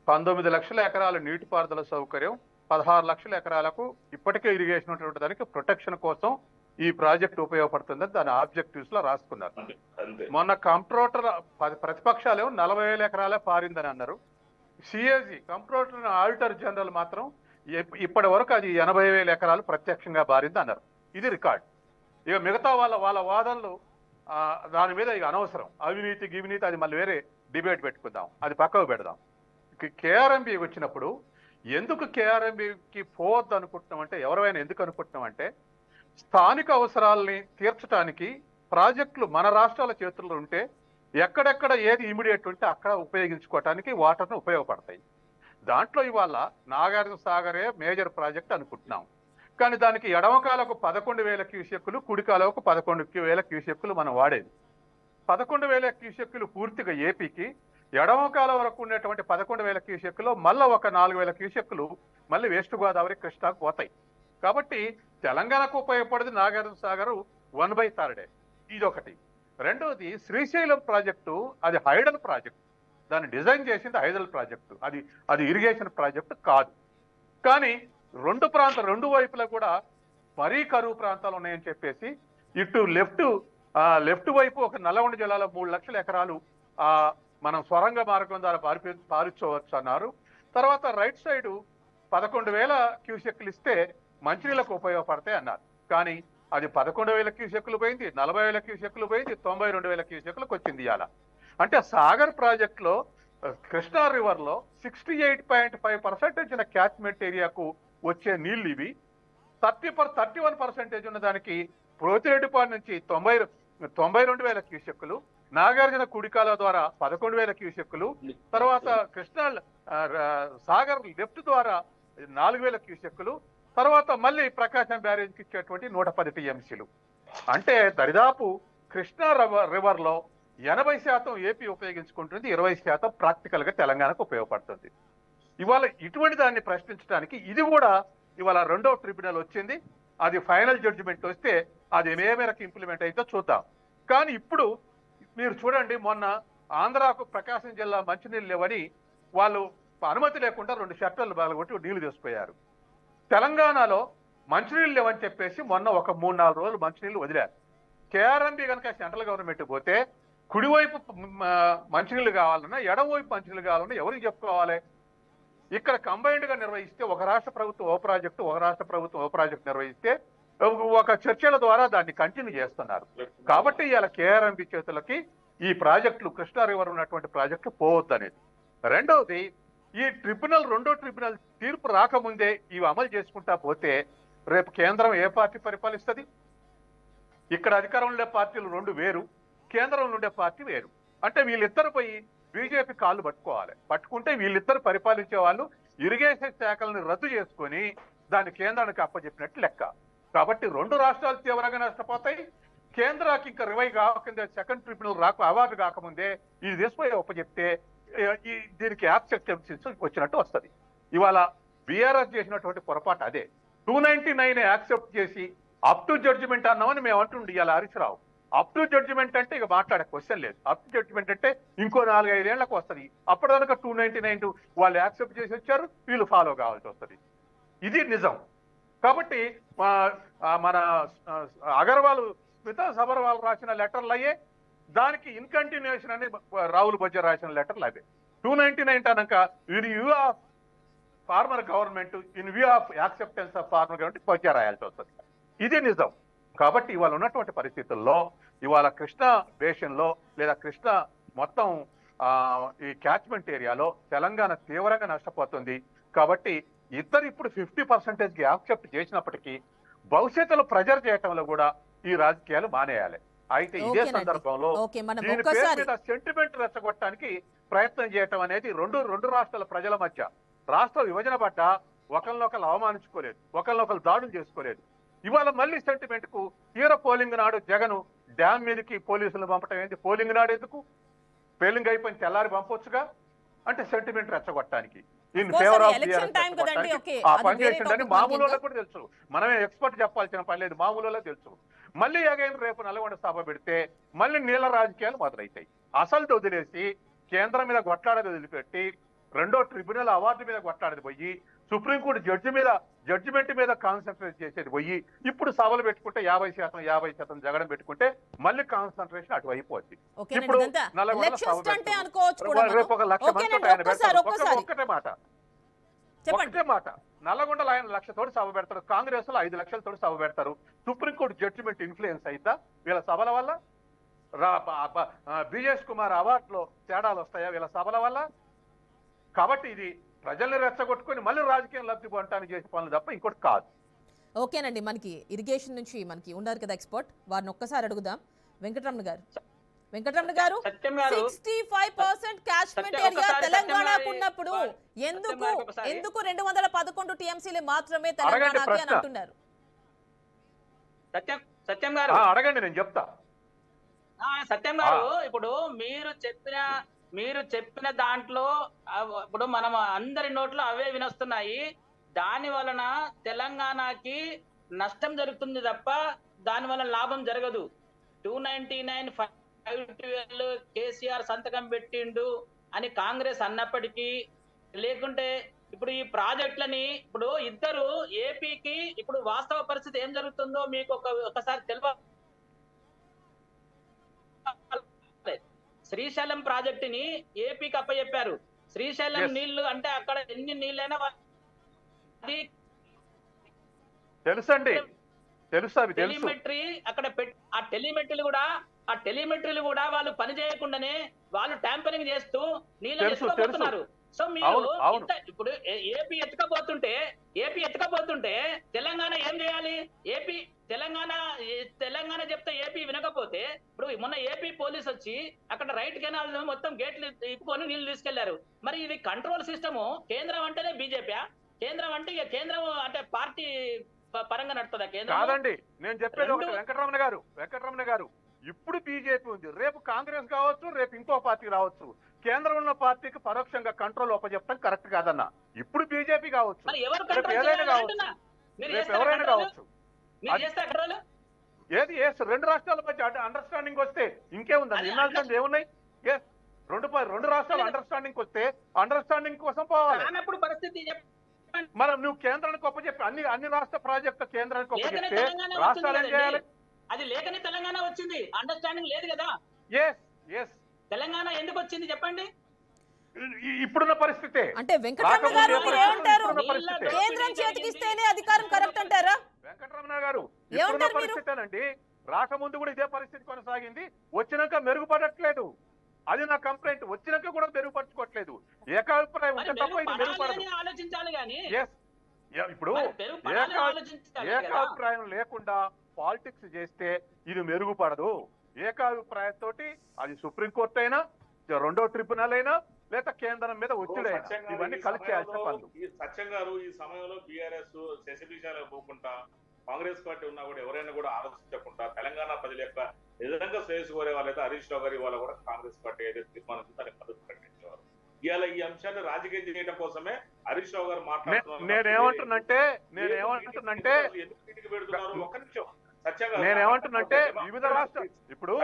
19 లక్షల ఎకరాల నీటిపారుదల సౌకర్యం, 16 లక్షల ఎకరాలకు ఇప్పటికే ఇరిగేషన్ ఉన్నటువంటి దానికి ప్రొటెక్షన్ కోసం ఈ ప్రాజెక్ట్ ఉపయోగపడుతుందని దాని ఆబ్జెక్టివ్స్ లో రాసుకున్నారు. మొన్న కంప్యూటర్ ప్రతిపక్షాలు 40,000 ఎకరాలే పారిందని అన్నారు. సిఏజీ కంప్యూటర్ ఆడిటర్ జనరల్ మాత్రం ఇప్పటి వరకు అది 80,000 ఎకరాలు ప్రత్యక్షంగా పారింది అన్నారు. ఇది రికార్డ్. ఇక మిగతా వాళ్ళ వాదనలు దాని మీద ఇక అనవసరం. అవినీతి గివినీతి అది మళ్ళీ వేరే డిబేట్ పెట్టుకుందాం, అది పక్కకు పెడదాం. కేఆర్ఎంబి వచ్చినప్పుడు ఎందుకు కేఆర్ఎంబికి పోవద్దు అనుకుంటున్నాం అంటే, ఎవరైనా ఎందుకు అనుకుంటున్నాం అంటే, స్థానిక అవసరాలని తీర్చడానికి ప్రాజెక్టులు మన రాష్ట్రాల చేతుల్లో ఉంటే ఎక్కడెక్కడ ఏది ఇమీడియట్ ఉంటే అక్కడ ఉపయోగించుకోవటానికి వాటర్ను ఉపయోగపడతాయి. దాంట్లో ఇవాళ నాగార్జున సాగరే మేజర్ ప్రాజెక్ట్ అనుకుంటున్నాం, కానీ దానికి ఎడమకాలకు 11,000 క్యూసెక్కులు, కుడికాలకు 11,000 క్యూసెక్కులు మనం వాడేది. 11,000 క్యూసెక్కులు పూర్తిగా ఏపీకి, ఎడమకాల వరకు ఉండేటువంటి 11,000 క్యూసెక్కులు మళ్ళీ ఒక 4,000 క్యూసెక్కులు మళ్ళీ వెస్ట్ గోదావరి కృష్ణాకు పోతాయి. కాబట్టి తెలంగాణకు ఉపయోగపడేది నాగార్జున సాగర్ 1/3. ఇదొకటి. రెండవది శ్రీశైలం ప్రాజెక్టు, అది హైడల్ ప్రాజెక్టు, దాన్ని డిజైన్ చేసింది హైడల్ ప్రాజెక్టు, అది ఇరిగేషన్ ప్రాజెక్టు కాదు. కానీ రెండు వైపులా కూడా మరీ కరువు ప్రాంతాలు ఉన్నాయని చెప్పేసి ఇటు లెఫ్ట్ వైపు ఒక నల్లగొండ జిల్లాలో 3 లక్షల ఎకరాలు మనం స్వరంగ మార్గం ద్వారా పారించవచ్చు అన్నారు. తర్వాత రైట్ సైడ్ 11,000 క్యూసెక్కులు ఇస్తే మంచినీళ్ళకు ఉపయోగపడతాయి అన్నారు. కానీ అది 11,000 క్యూసెక్కులు పోయింది, 40,000 క్యూసెక్కులు పోయింది, 92,000 క్యూసెక్కులకు వచ్చింది ఇవాళ. అంటే సాగర్ ప్రాజెక్టులో కృష్ణా రివర్లో 68.5% క్యాచ్మెంట్ ఏరియాకు వచ్చే నీళ్లు ఇవి. 31% ఉన్న దానికి పోతిరెడ్డిపాడు నుంచి 92,000 క్యూసెక్కులు, నాగార్జున కుడికాల ద్వారా 11,000 క్యూసెక్కులు, తర్వాత కృష్ణా సాగర్ లెఫ్ట్ ద్వారా 4,000 క్యూసెక్కులు, తర్వాత మళ్ళీ ప్రకాశం బ్యారేజ్కి ఇచ్చేటువంటి 110 టీఎంసీలు. అంటే దరిదాపు కృష్ణా రివర్ లో 80% ఏపీ ఉపయోగించుకుంటుంది, 20% ప్రాక్టికల్ గా తెలంగాణకు ఉపయోగపడుతుంది. ఇవాళ ఇటువంటి దాన్ని ప్రశ్నించడానికి ఇది కూడా ఇవాళ రెండో ట్రిబ్యునల్ వచ్చింది. అది ఫైనల్ జడ్జిమెంట్ వస్తే అది ఏ మేరకు ఇంప్లిమెంట్ అయితే చూద్దాం. కానీ ఇప్పుడు మీరు చూడండి, మొన్న ఆంధ్రాకు ప్రకాశం జిల్లా మంచినీళ్ళు లేవని వాళ్ళు అనుమతి లేకుండా 2 షట్టర్లు బాగొట్టి నీళ్లు తీసుకుపోయారు. తెలంగాణలో మంచినీళ్ళు లేవని చెప్పేసి మొన్న ఒక 3-4 రోజులు మంచినీళ్ళు వదిలారు. కేఆర్ఎంబి కనుక సెంట్రల్ గవర్నమెంట్ పోతే కుడివైపు మంచినీళ్ళు కావాలన్నా ఎడమవైపు మంచినీళ్ళు కావాలన్నా ఎవరికి చెప్పుకోవాలి? ఇక్కడ కంబైన్డ్ గా నిర్వహిస్తే ఒక రాష్ట్ర ప్రభుత్వం ఓ ప్రాజెక్టు, ఒక రాష్ట్ర ప్రభుత్వం ఓ ప్రాజెక్టు నిర్వహిస్తే ఒక చర్చల ద్వారా దాన్ని కంటిన్యూ చేస్తున్నారు. కాబట్టి ఇవాళ కేఆర్ఎంబి చేతులకి ఈ ప్రాజెక్టులు కృష్ణా రివర్ ఉన్నటువంటి ప్రాజెక్టులు పోవద్దు అనేది. రెండవది, ఈ ట్రిబ్యునల్ రెండో ట్రిబ్యునల్ తీర్పు రాకముందే ఇవి అమలు చేసుకుంటా పోతే రేపు కేంద్రం ఏ పార్టీ పరిపాలిస్తుంది? ఇక్కడ అధికారంలో ఉండే పార్టీలు 2 వేరు, కేంద్రంలో ఉండే పార్టీ వేరు. అంటే వీళ్ళిద్దరు పోయి బీజేపీ కాళ్ళు పట్టుకుంటే వీళ్ళిద్దరు పరిపాలించే వాళ్ళు ఇరిగేషన్ శాఖలను రద్దు చేసుకొని దాన్ని కేంద్రానికి అప్పచెప్పినట్టు లెక్క. కాబట్టి 2 రాష్ట్రాలు తీవ్రంగా నష్టపోతాయి. కేంద్రానికి ఇంకా రివై కాకముందే సెకండ్ ట్రిబ్యునల్ అవార్డు కాకముందే ఇది తీసుకుపోయి అప్పచెప్తే దీనికి యాక్సెప్టెన్సీ వచ్చినట్టు వస్తుంది. ఇవాళ బీఆర్ఎస్ చేసినటువంటి పొరపాటు అదే. 299 యాక్సెప్ట్ చేసి అప్ టు జడ్జిమెంట్ అన్నామని మేము అంటుండే ఇవాళ Harish Rao. Up to judgement అంటే ఇక మాట్లాడే క్వశ్చన్ లేదు. అప్ టు జడ్జిమెంట్ అంటే ఇంకో 4-5 ఏళ్లకు వస్తుంది. అప్పటిదాకా 299 వాళ్ళు యాక్సెప్ట్ చేసి వచ్చారు, వీళ్ళు ఫాలో కావాల్సి వస్తుంది. ఇది నిజం. కాబట్టి మన అగర్వాల్ స్మితా సబర్వాల్ రాసిన లెటర్లు అయ్యే, దానికి ఇన్కంటిన్యూషన్ అని రాహుల్ బొజ్జా రాసిన లెటర్లు అవే. 299 అనక in view of former government, in view of acceptance of former government బొజ్జా రాయాల్సి వస్తుంది. ఇది నిజం. కాబట్టి ఇవాళ ఉన్నటువంటి పరిస్థితుల్లో ఇవాళ కృష్ణా బేసిన్లో లేదా కృష్ణా మొత్తం ఈ క్యాచ్మెంట్ ఏరియాలో తెలంగాణ తీవ్రంగా నష్టపోతుంది. కాబట్టి ఇద్దరు ఇప్పుడు 50% యాక్సెప్ట్ చేసినప్పటికీ భవిష్యత్తులో ప్రెజర్ చేయటంలో కూడా ఈ రాజకీయాలు మానేయాలి. అయితే ఇదే సందర్భంలో దీని పేరు మీద సెంటిమెంట్ రెచ్చగొట్టడానికి ప్రయత్నం చేయటం అనేది రెండు రాష్ట్రాల ప్రజల మధ్య రాష్ట్ర విభజన పడ్డ ఒకరినొకరు అవమానించుకోలేదు, ఒకరినొకరు దాడులు చేసుకోలేదు. ఇవాళ మళ్ళీ సెంటిమెంట్ కు పోలింగ్ నాడు జగన్ డ్యామ్ మీదకి పోలీసులు పంపటం ఏంటి? పోలింగ్ నాడు ఎందుకు? పోలింగ్ అయిపోయిన తెల్లారి పంపొచ్చుగా. అంటే సెంటిమెంట్ రెచ్చగొట్టడానికి, ఇన్ ఫేవర్ ఆఫ్ ఆ పని చేసిందని మామూలు వాళ్ళకు కూడా తెలుసు. మనమే ఎక్స్పర్ట్ చెప్పాల్సిన పని లేదు, మామూలు వాళ్ళకి తెలుసు. మళ్ళీ అగైన్ రేపు నల్గొండ సభ పెడితే మళ్ళీ నీళ్ళ రాజకీయాలు మొదలవుతాయి. అసలు వదిలేసి కేంద్రం మీద కొట్లాడది వదిలిపెట్టి రెండో ట్రిబ్యునల్ అవార్డు మీద కొట్లాడేది పోయి సుప్రీంకోర్టు జడ్జిమెంట్ మీద కాన్సన్ట్రేట్ చేసేది పోయి ఇప్పుడు సభలు పెట్టుకుంటే 50% జగడం పెట్టుకుంటే మళ్ళీ కాన్సన్ట్రేషన్ అటు అయిపోద్ది. ఇప్పుడు రేపు 1 లక్ష మంది ఒకటే మాట నల్లగొండలో ఆయన 1 లక్షతోటి సభ పెడతారు, కాంగ్రెస్ లో 5 లక్షలతోటి సభ పెడతారు. సుప్రీంకోర్టు జడ్జిమెంట్ ఇన్ఫ్లుయెన్స్ అయిద్దా వీళ్ళ సభల వల్ల? బిఎస్ కుమార్ అవార్డులో తేడాలు వస్తాయా వీళ్ళ సభల వల్ల? కాబట్టి ఇది ప్రజల్ని రెచ్చగొట్టుకొని మళ్ళీ రాజకీయం లబ్ధి పొందడానికి చేసే పనులు తప్ప ఇంకోటి కాదు. ఓకేనండి, మనకి ఇరిగేషన్ నుంచి మనకి ఉన్నారు కదా ఎక్స్పర్ట్, వారిని ఒక్కసారి అడుగుదాం. వెంకటరమణ గారు 65% క్యాచ్మెంట్ ఏరియా తెలంగాణకు ఉన్నప్పుడు ఎందుకు 211 టీఎంసీలు మాత్రమే తెలంగాణకి అని అంటున్నారు? సత్యం గారు అడగండి, నేను చెప్తా. సత్యం గారు, ఇప్పుడు మీరు చెప్పిన దాంట్లో ఇప్పుడు మనం అందరి నోట్లో అవే వినొస్తున్నాయి. దాని వలన తెలంగాణకి నష్టం జరుగుతుంది తప్ప దాని వలన లాభం జరగదు. 299 512 కేసీఆర్ సంతకం పెట్టిండు అని కాంగ్రెస్ అన్నప్పటికీ, లేకుంటే ఇప్పుడు ఈ ప్రాజెక్టులని ఇప్పుడు ఇద్దరు ఏపీకి ఇప్పుడు వాస్తవ పరిస్థితి ఏం జరుగుతుందో మీకు ఒకసారి తెలియ. శ్రీశైలం ప్రాజెక్టుని ఏపీకి అప్పచెప్పారు. శ్రీశైలం నీళ్లు అంటే అక్కడ ఎన్ని నీళ్ళైనా టెలిమెట్రీ అక్కడ ఆ టెలిమెట్రీలు కూడా వాళ్ళు పని చేయకుండానే వాళ్ళు ట్యాంపరింగ్ చేస్తూ నీళ్ళు ఎత్తుకోబోతున్నారు. సో మీరు ఇప్పుడు ఏపీ ఎత్తుకపోతుంటే తెలంగాణ ఏం చేయాలి? తెలంగాణ చెప్తే ఏపీ వినకపోతే, ఇప్పుడు మొన్న ఏపీ పోలీస్ వచ్చి అక్కడ రైట్ కెనాల్ మొత్తం గేట్లు ఇప్పుకొని నీళ్లు తీసుకెళ్లారు. మరి ఇది కంట్రోల్ సిస్టమ్ కేంద్రం అంటేనే బీజేపీ, కేంద్రం అంటే ఇక కేంద్రం అంటే పార్టీ పరంగా నడుతుందా కేంద్రం? కాదండి, నేను చెప్పేది ఒకటి వెంకటరమణ గారు ఇప్పుడు బీజేపీ ఉంది, రేపు కాంగ్రెస్ కావచ్చు, రేపు ఇంకో పార్టీ రావచ్చు. కేంద్రం ఉన్న పార్టీకి పరోక్షంగా కంట్రోల్ ఒప్పచెప్పడం కరెక్ట్ కాదన్న. ఇప్పుడు బీజేపీ కావచ్చు, మరి ఎవరు రేపు కంట్రోల్ ఏదైనా చేయాలి కావచ్చు, అంటున్నా? మీరు రేపు చేస్తారా ఎవరైనా కంట్రోల్? కావచ్చు. మీరు చేస్తారా కంట్రోల్? ఏది రెండు రాష్ట్రాల మధ్య అండర్స్టాండింగ్ వస్తే ఇంకేముందండి, వినాల్సింది ఏమున్నాయి? రెండు రాష్ట్రాలు అండర్స్టాండింగ్ వస్తే అండర్స్టాండింగ్ కోసం పోవాలి. కానప్పుడు పరిస్థితి చెప్పండి. మనం నువ్వు కేంద్రానికి ఒప్పచెప్పి అన్ని రాష్ట్ర ప్రాజెక్టు కేంద్రానికి లేకనే ఒప్పచెప్తే తెలంగాణ రాష్ట్రాలు ఏం వచ్చింది చేయాలి? కదండి. అది లేకనే తెలంగాణ వచ్చింది, అండర్స్టాండింగ్ లేదు కదా. ఎస్ తెలంగాణ ఎందుకు వచ్చింది చెప్పండి? ఇప్పుడున్న పరిస్థితి అంటే వెంకటరమణ గారు మీరు ఏమంటారు? పరిస్థితి. కేంద్రం చేతికిస్తేనే అధికారం కరెక్ట్ అంటారా? వెంకటరమణ గారు ఏమంటారు ఇప్పుడున్న మీరు? పరిస్థితేనండి, రాకముందు కూడా ఇదే పరిస్థితి కొనసాగింది, వచ్చినాక మెరుగుపడట్లేదు. అది నా కంప్లైంట్. వచ్చినాక కూడా మెరుగుపరచుకోవట్లేదు. ఏకాభిప్రాయం ఉంటే తప్ప ఇది మెరుగుపడదు. ఆలోచించాలి కానీ ఇప్పుడు ఏకాభిప్రాయం లేకుండా పాలిటిక్స్ చేస్తే ఇది మెరుగుపడదు. ఏకాభిప్రాయంతో అది సుప్రీంకోర్టు అయినా, రెండో ట్రిబ్యునల్ అయినా, లేదా కేంద్రం మీద ఒత్తిడైనా, ఇవన్నీ కలిసి చేయాల్సిన పనులు. సత్యం గారు ఈ సమయంలో బీఆర్ఎస్ శశిబీజాలకు పోకుండా కాంగ్రెస్ పార్టీ ఉన్నా కూడా ఎవరైనా కూడా ఆలోచించకుండా తెలంగాణ ప్రజల యొక్క నిజంగా శ్రేయస్సు కోరే వాళ్ళైతే హరీష్ రావు గారి వాళ్ళ కూడా కాంగ్రెస్ పార్టీ ఏదైతే తీర్మానం దానికి మద్దతు ప్రకటించేవారు. ఇవాళ ఈ అంశాన్ని రాజకీయం చేయడం కోసమే హరీష్ రావు గారు మాట్లాడుతున్నారు. నేనేమంటున్నంటే ఎందుకు పెడుతున్నారు? ఒక్క నిమిషం సత్యం నేనేమంటున్నంటే వివిధ రాష్ట్రాలు ఇప్పుడు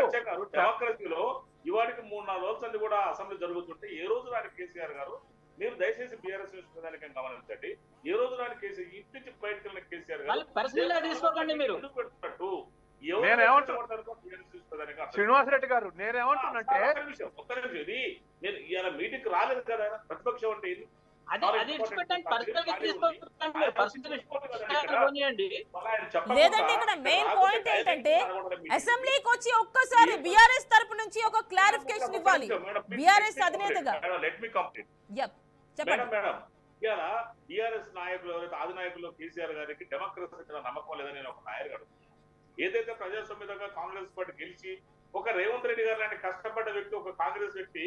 డెమోక్రసీలో ఇవాడికి 3-4 రోజుల సంది కూడా అసెంబ్లీ జరుగుతుంటే ఏ రోజు నాటి కేసీఆర్ గారు, మీరు దయచేసి బీఆర్ఎస్ ప్రధానికం గమనించండి, ఏ రోజు నాటి కేసీఆర్ ఇంటి నుంచి బయటకు వెళ్ళిన కేసీఆర్ గారు తీసుకోకండి మీరు. ఎందుకు పెడుతున్నట్టు శ్రీనివాసరెడ్డి గారు నేనేమంటున్నంటే ఒక్క నిమిషం ఇది నేను ఇవాళ మీటింగ్ రాలేదు కదా, ప్రతిపక్షం అంటే ఇది లేదంటే ఇక్కడ మెయిన్ పాయింట్ ఏంటంటే అసెంబ్లీకి వచ్చి ఒక్కసారి బీఆర్ఎస్ తరపు నుంచి ఒక క్లారిఫికేషన్ ఇవ్వాలి బీఆర్ఎస్ అధినేతగా. చెప్పండి మేడం. ఇవాళ బీఆర్ఎస్ నాయకులు ఎవరైతే ఆది నాయకులు కేసీఆర్ గారికి డెమోక్రసీ నమ్మకం లేదని నేను ఒక నాయకుడు అడుగుతున్నాను. ఏదైతే ప్రజాస్వామ్యంగా కాంగ్రెస్ పార్టీ గెలిచి ఒక రేవంత్ రెడ్డి గారు లాంటి కష్టపడ్డ వ్యక్తి, ఒక కాంగ్రెస్ వ్యక్తి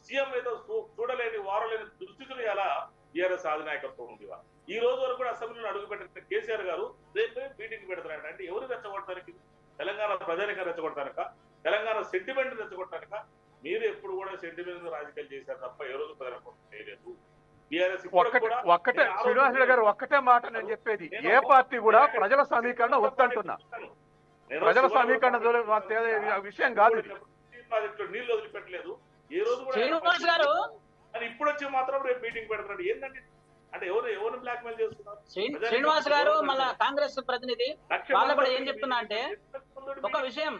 సీఎం ఏదో చూడలేని వారలేని దుస్థితులు ఇలా బీఆర్ఎస్ అధినాయకత్వం ఉంది. ఈ రోజు వరకు కూడా అసెంబ్లీలో అడుగుపెట్టిన కేసీఆర్ గారు రేపు మీటింగ్ పెడతారంట. అంటే ఎవరు రెచ్చగొడటానికి? తెలంగాణ ప్రజానిక రెచ్చగొడటానిక? తెలంగాణ సెంటిమెంట్ రెచ్చగొట్టడానిక? మీరు ఎప్పుడు కూడా సెంటిమెంట్ రాజకీయాలు చేశారు తప్ప ఏ రోజు ప్రజలకు చేయలేదు. ఒక్కటే శ్రీనివాసరెడ్డి గారు ఒక్కటే మాట నేను చెప్పేది, ఏ పార్టీ కూడా ప్రజల సమీకరణ వద్దంటున్నా. ప్రజల సమీకరణ విషయం కాదు. నీళ్ళు వదిలిపెట్టలేదు ఏ రోజు కూడా. శ్రీనివాస్ గారు ఇప్పుడు వచ్చి మాత్రం రేపు మీటింగ్ పెడుతున్నాడు. ఏంటంటే అంటే ఎవరు బ్లాక్ మెయిల్ చేస్తున్నారు? శ్రీనివాస్ గారు మళ్ళా కాంగ్రెస్ ప్రతినిధి వాళ్ళు కూడా ఏం చెప్తున్నా అంటే ఒక విషయం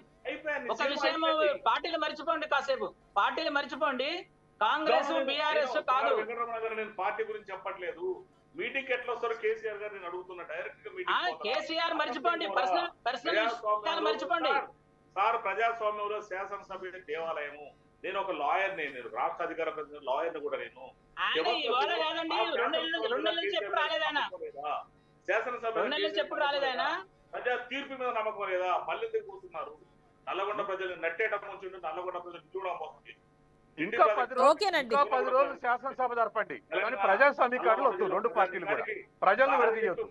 పార్టీలు మర్చిపోండి, కాసేపు పార్టీలు మర్చిపోండి. కాంగ్రెస్ బీఆర్ఎస్ కాదు. వెంకటరమణ గారు నేను పార్టీ గురించి చెప్పట్లేదు. మీటింగ్ ఎట్లా వస్తారో కేసీఆర్ గారు నేను అడుగుతున్నా. డైరెక్ట్ గా మీటింగ్ కేసీఆర్ మర్చిపోండి, పర్సనల్ మర్చిపోండి సార్. ప్రజాస్వామ్యంలో శాసనసభ దేవాలయము. నేను ఒక లాయర్, నేను రాష్ట్ర అధికార ప్రతినిధి లాయర్ కూడా. నేను శాసనసభ ప్రజా తీర్పు మీద నమ్మకం లేదా? మళ్ళీ ఎందుకు కూర్చున్నారు? నల్లగొండ ప్రజలు నట్టేటం నుంచి నల్లగొండ ప్రజలు చూడబోతుంది. ఇంకా 10 రోజులు శాసనసభ జరపండి, కానీ ప్రజా సమీకరణలు వద్దు. రెండు పార్టీలు కూడా ప్రజలను విడదీయొద్దు.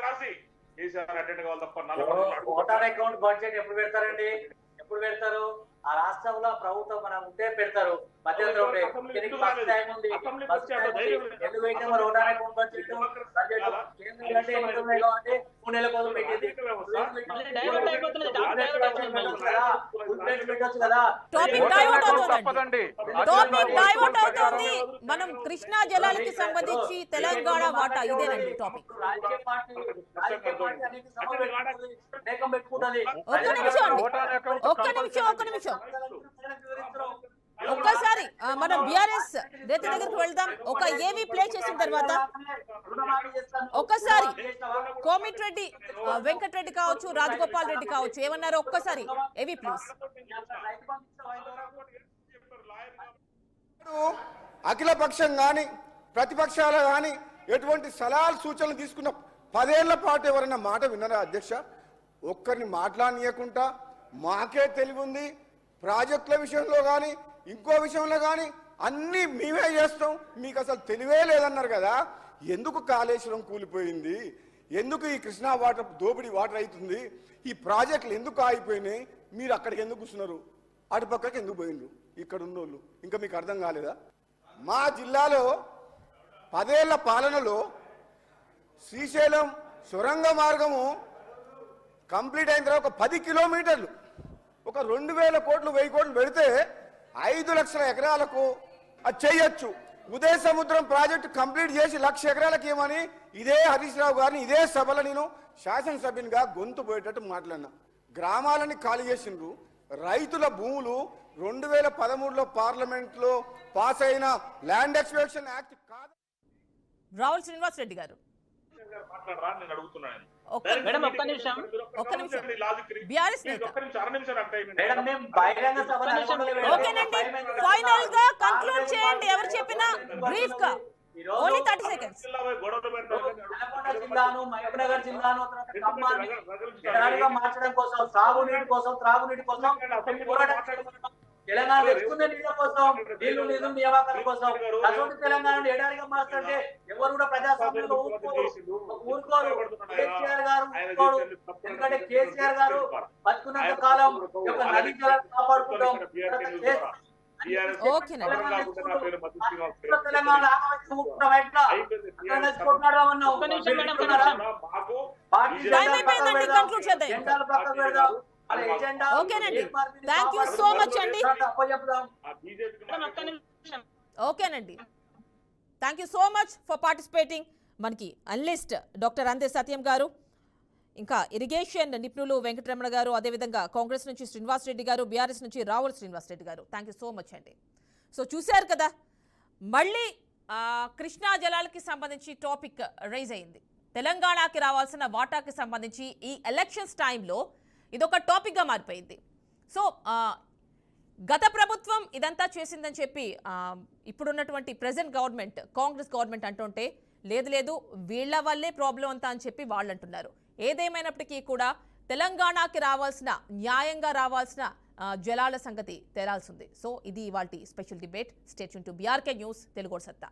రాసి కేసీఆర్ అటెండ్ కావాలి తప్ప. ఓటర్ అకౌంట్ బడ్జెట్ ఎప్పుడు పెడతారండి? ఎప్పుడు పెడతారు? ఆ రాష్ట్రంలో ప్రభుత్వం మనం ఉంటే పెడతారు. మధ్యంతరం మనం కృష్ణా జలాలకి సంబంధించి తెలంగాణ వాటా ఇదేనండి టాపిక్. ఒక్క నిమిషం ఒక్కసారి మనం బీఆర్ఎస్ నేత దగ్గరికి వెళ్దాం. ఒక ఏవి ప్లే చేసిన తర్వాత ఒక్కసారి కోమిటిరెడ్డి వెంకటరెడ్డి కావచ్చు, రాజగోపాల్ రెడ్డి కావచ్చు, ఏమన్నారు ఒక్కసారి ఏవి ప్లీజ్. అఖిల పక్షం కానీ ప్రతిపక్షాలు కానీ ఎటువంటి సలహాలు సూచనలు తీసుకున్న 10 ఏళ్ల పాటు ఎవరైనా మాట విన్నారా అధ్యక్ష? ఒక్కరిని మాట్లాడనీయకుండా మాకే తెలివి ఉంది, ప్రాజెక్టుల విషయంలో కానీ ఇంకో విషయంలో కానీ అన్నీ మేమే చేస్తాం, మీకు అసలు తెలివే లేదన్నారు కదా. ఎందుకు కాళేశ్వరం కూలిపోయింది, ఎందుకు ఈ కృష్ణా వాటర్ దోపిడీ వాటర్ అవుతుంది, ఈ ప్రాజెక్టులు ఎందుకు ఆగిపోయినాయి, మీరు అక్కడికి ఎందుకు కూర్చున్నారు, అటుపక్కకి ఎందుకు పోయిండ్రు ఇక్కడ ఉన్నోళ్ళు? ఇంకా మీకు అర్థం కాలేదా? మా జిల్లాలో 10 ఏళ్ల పాలనలో శ్రీశైలం సొరంగ మార్గము కంప్లీట్ అయిన తర్వాత ఒక 10 కిలోమీటర్లు ఒక 2000 కోట్లు 1000 కోట్లు పెడితే 5 లక్షల ఎకరాలకు అది చేయొచ్చు. ఉదయ సముద్రం ప్రాజెక్టు కంప్లీట్ చేసి 1,00,000 ఎకరాలకు ఏమని ఇదే హరీష్ రావు గారిని ఇదే సభలో నేను శాసనసభ్యునిగా గొంతు పోయేటట్టు మాట్లాడినా. గ్రామాలని ఖాళీ చేసిండ్రు. రైతుల భూములు 2013లో పార్లమెంట్లో పాస్ అయిన ల్యాండ్ ఎక్స్ప్లోరేషన్ యాక్ట్ కాదు. రావుల శ్రీనివాస్ రెడ్డి గారు మాట్లాడరా నేను అడుగుతున్నాను. మేడం ఒక్క నిమిషం. బీఆర్ఎస్ నేత. మేడం మేము బహిరంగ సభ ఓకేనండి, ఫైనల్ గా కంక్లూడ్ చేయండి. ఎవరు చెప్పినా బ్రీఫ్ గా, ఓన్లీ 30 సెకండ్స్. నల్గొండ జిల్లాను, మహబూబ్నగర్ జిల్లాను, ఖమ్మాన్ని ఎడారిగా మార్చడం కోసం, సాగునీటి కోసం, త్రాగునీటి కోసం పోరాటం చేయడం. తెలంగాణ తెచ్చుకునే నీళ్ళ కోసం, నీళ్లు నిధులు నియామకాల కోసం అటువంటి తెలంగాణను ఎడారిగా మార్చంటే ఎవరు కూడా ప్రజాస్వామ్యంలో ఊరుకోరు. కేసీఆర్ గారు ఊరుకోడు. ఎందుకంటే కేసీఆర్ గారు బతుకున్నంత కాలం యొక్క నదీ జలాన్ని కాపాడుకుంటాం. తెలంగాణ ఓకేనండి, థ్యాంక్ యూ సో మచ్ అండి. ఓకేనండి, thank you so much for participating. మనకి అనలిస్ట్ డాక్టర్ అందే సత్యం గారు, ఇంకా ఇరిగేషన్ నిపుణులు వెంకటరమణ గారు, అదేవిధంగా కాంగ్రెస్ నుంచి శ్రీనివాస్ రెడ్డి గారు, బీఆర్ఎస్ నుంచి రావుల శ్రీనివాస్ రెడ్డి గారు. థ్యాంక్ యూ సో మచ్ అండి. సో చూశారు కదా, మళ్ళీ కృష్ణా జలాలకి సంబంధించి టాపిక్ రైజ్ అయింది. తెలంగాణకి రావాల్సిన వాటాకి సంబంధించి ఈ ఎలక్షన్స్ టైంలో ఇదొక టాపిక్గా మారిపోయింది. సో గత ప్రభుత్వం ఇదంతా చేసిందని చెప్పి ఇప్పుడున్నటువంటి ప్రెజెంట్ గవర్నమెంట్, కాంగ్రెస్ గవర్నమెంట్ అంటుంటే లేదు లేదు వీళ్ళ వల్లే ప్రాబ్లం అంతా అని చెప్పి వాళ్ళు అంటున్నారు. ఏదేమైనప్పటికీ కూడా తెలంగాణకి రావాల్సిన, న్యాయంగా రావాల్సిన జలాల సంగతి తేలాల్సింది. సో ఇది ఇవాల్టి special debate. Stay tune to BRK news Telugu సత్తా.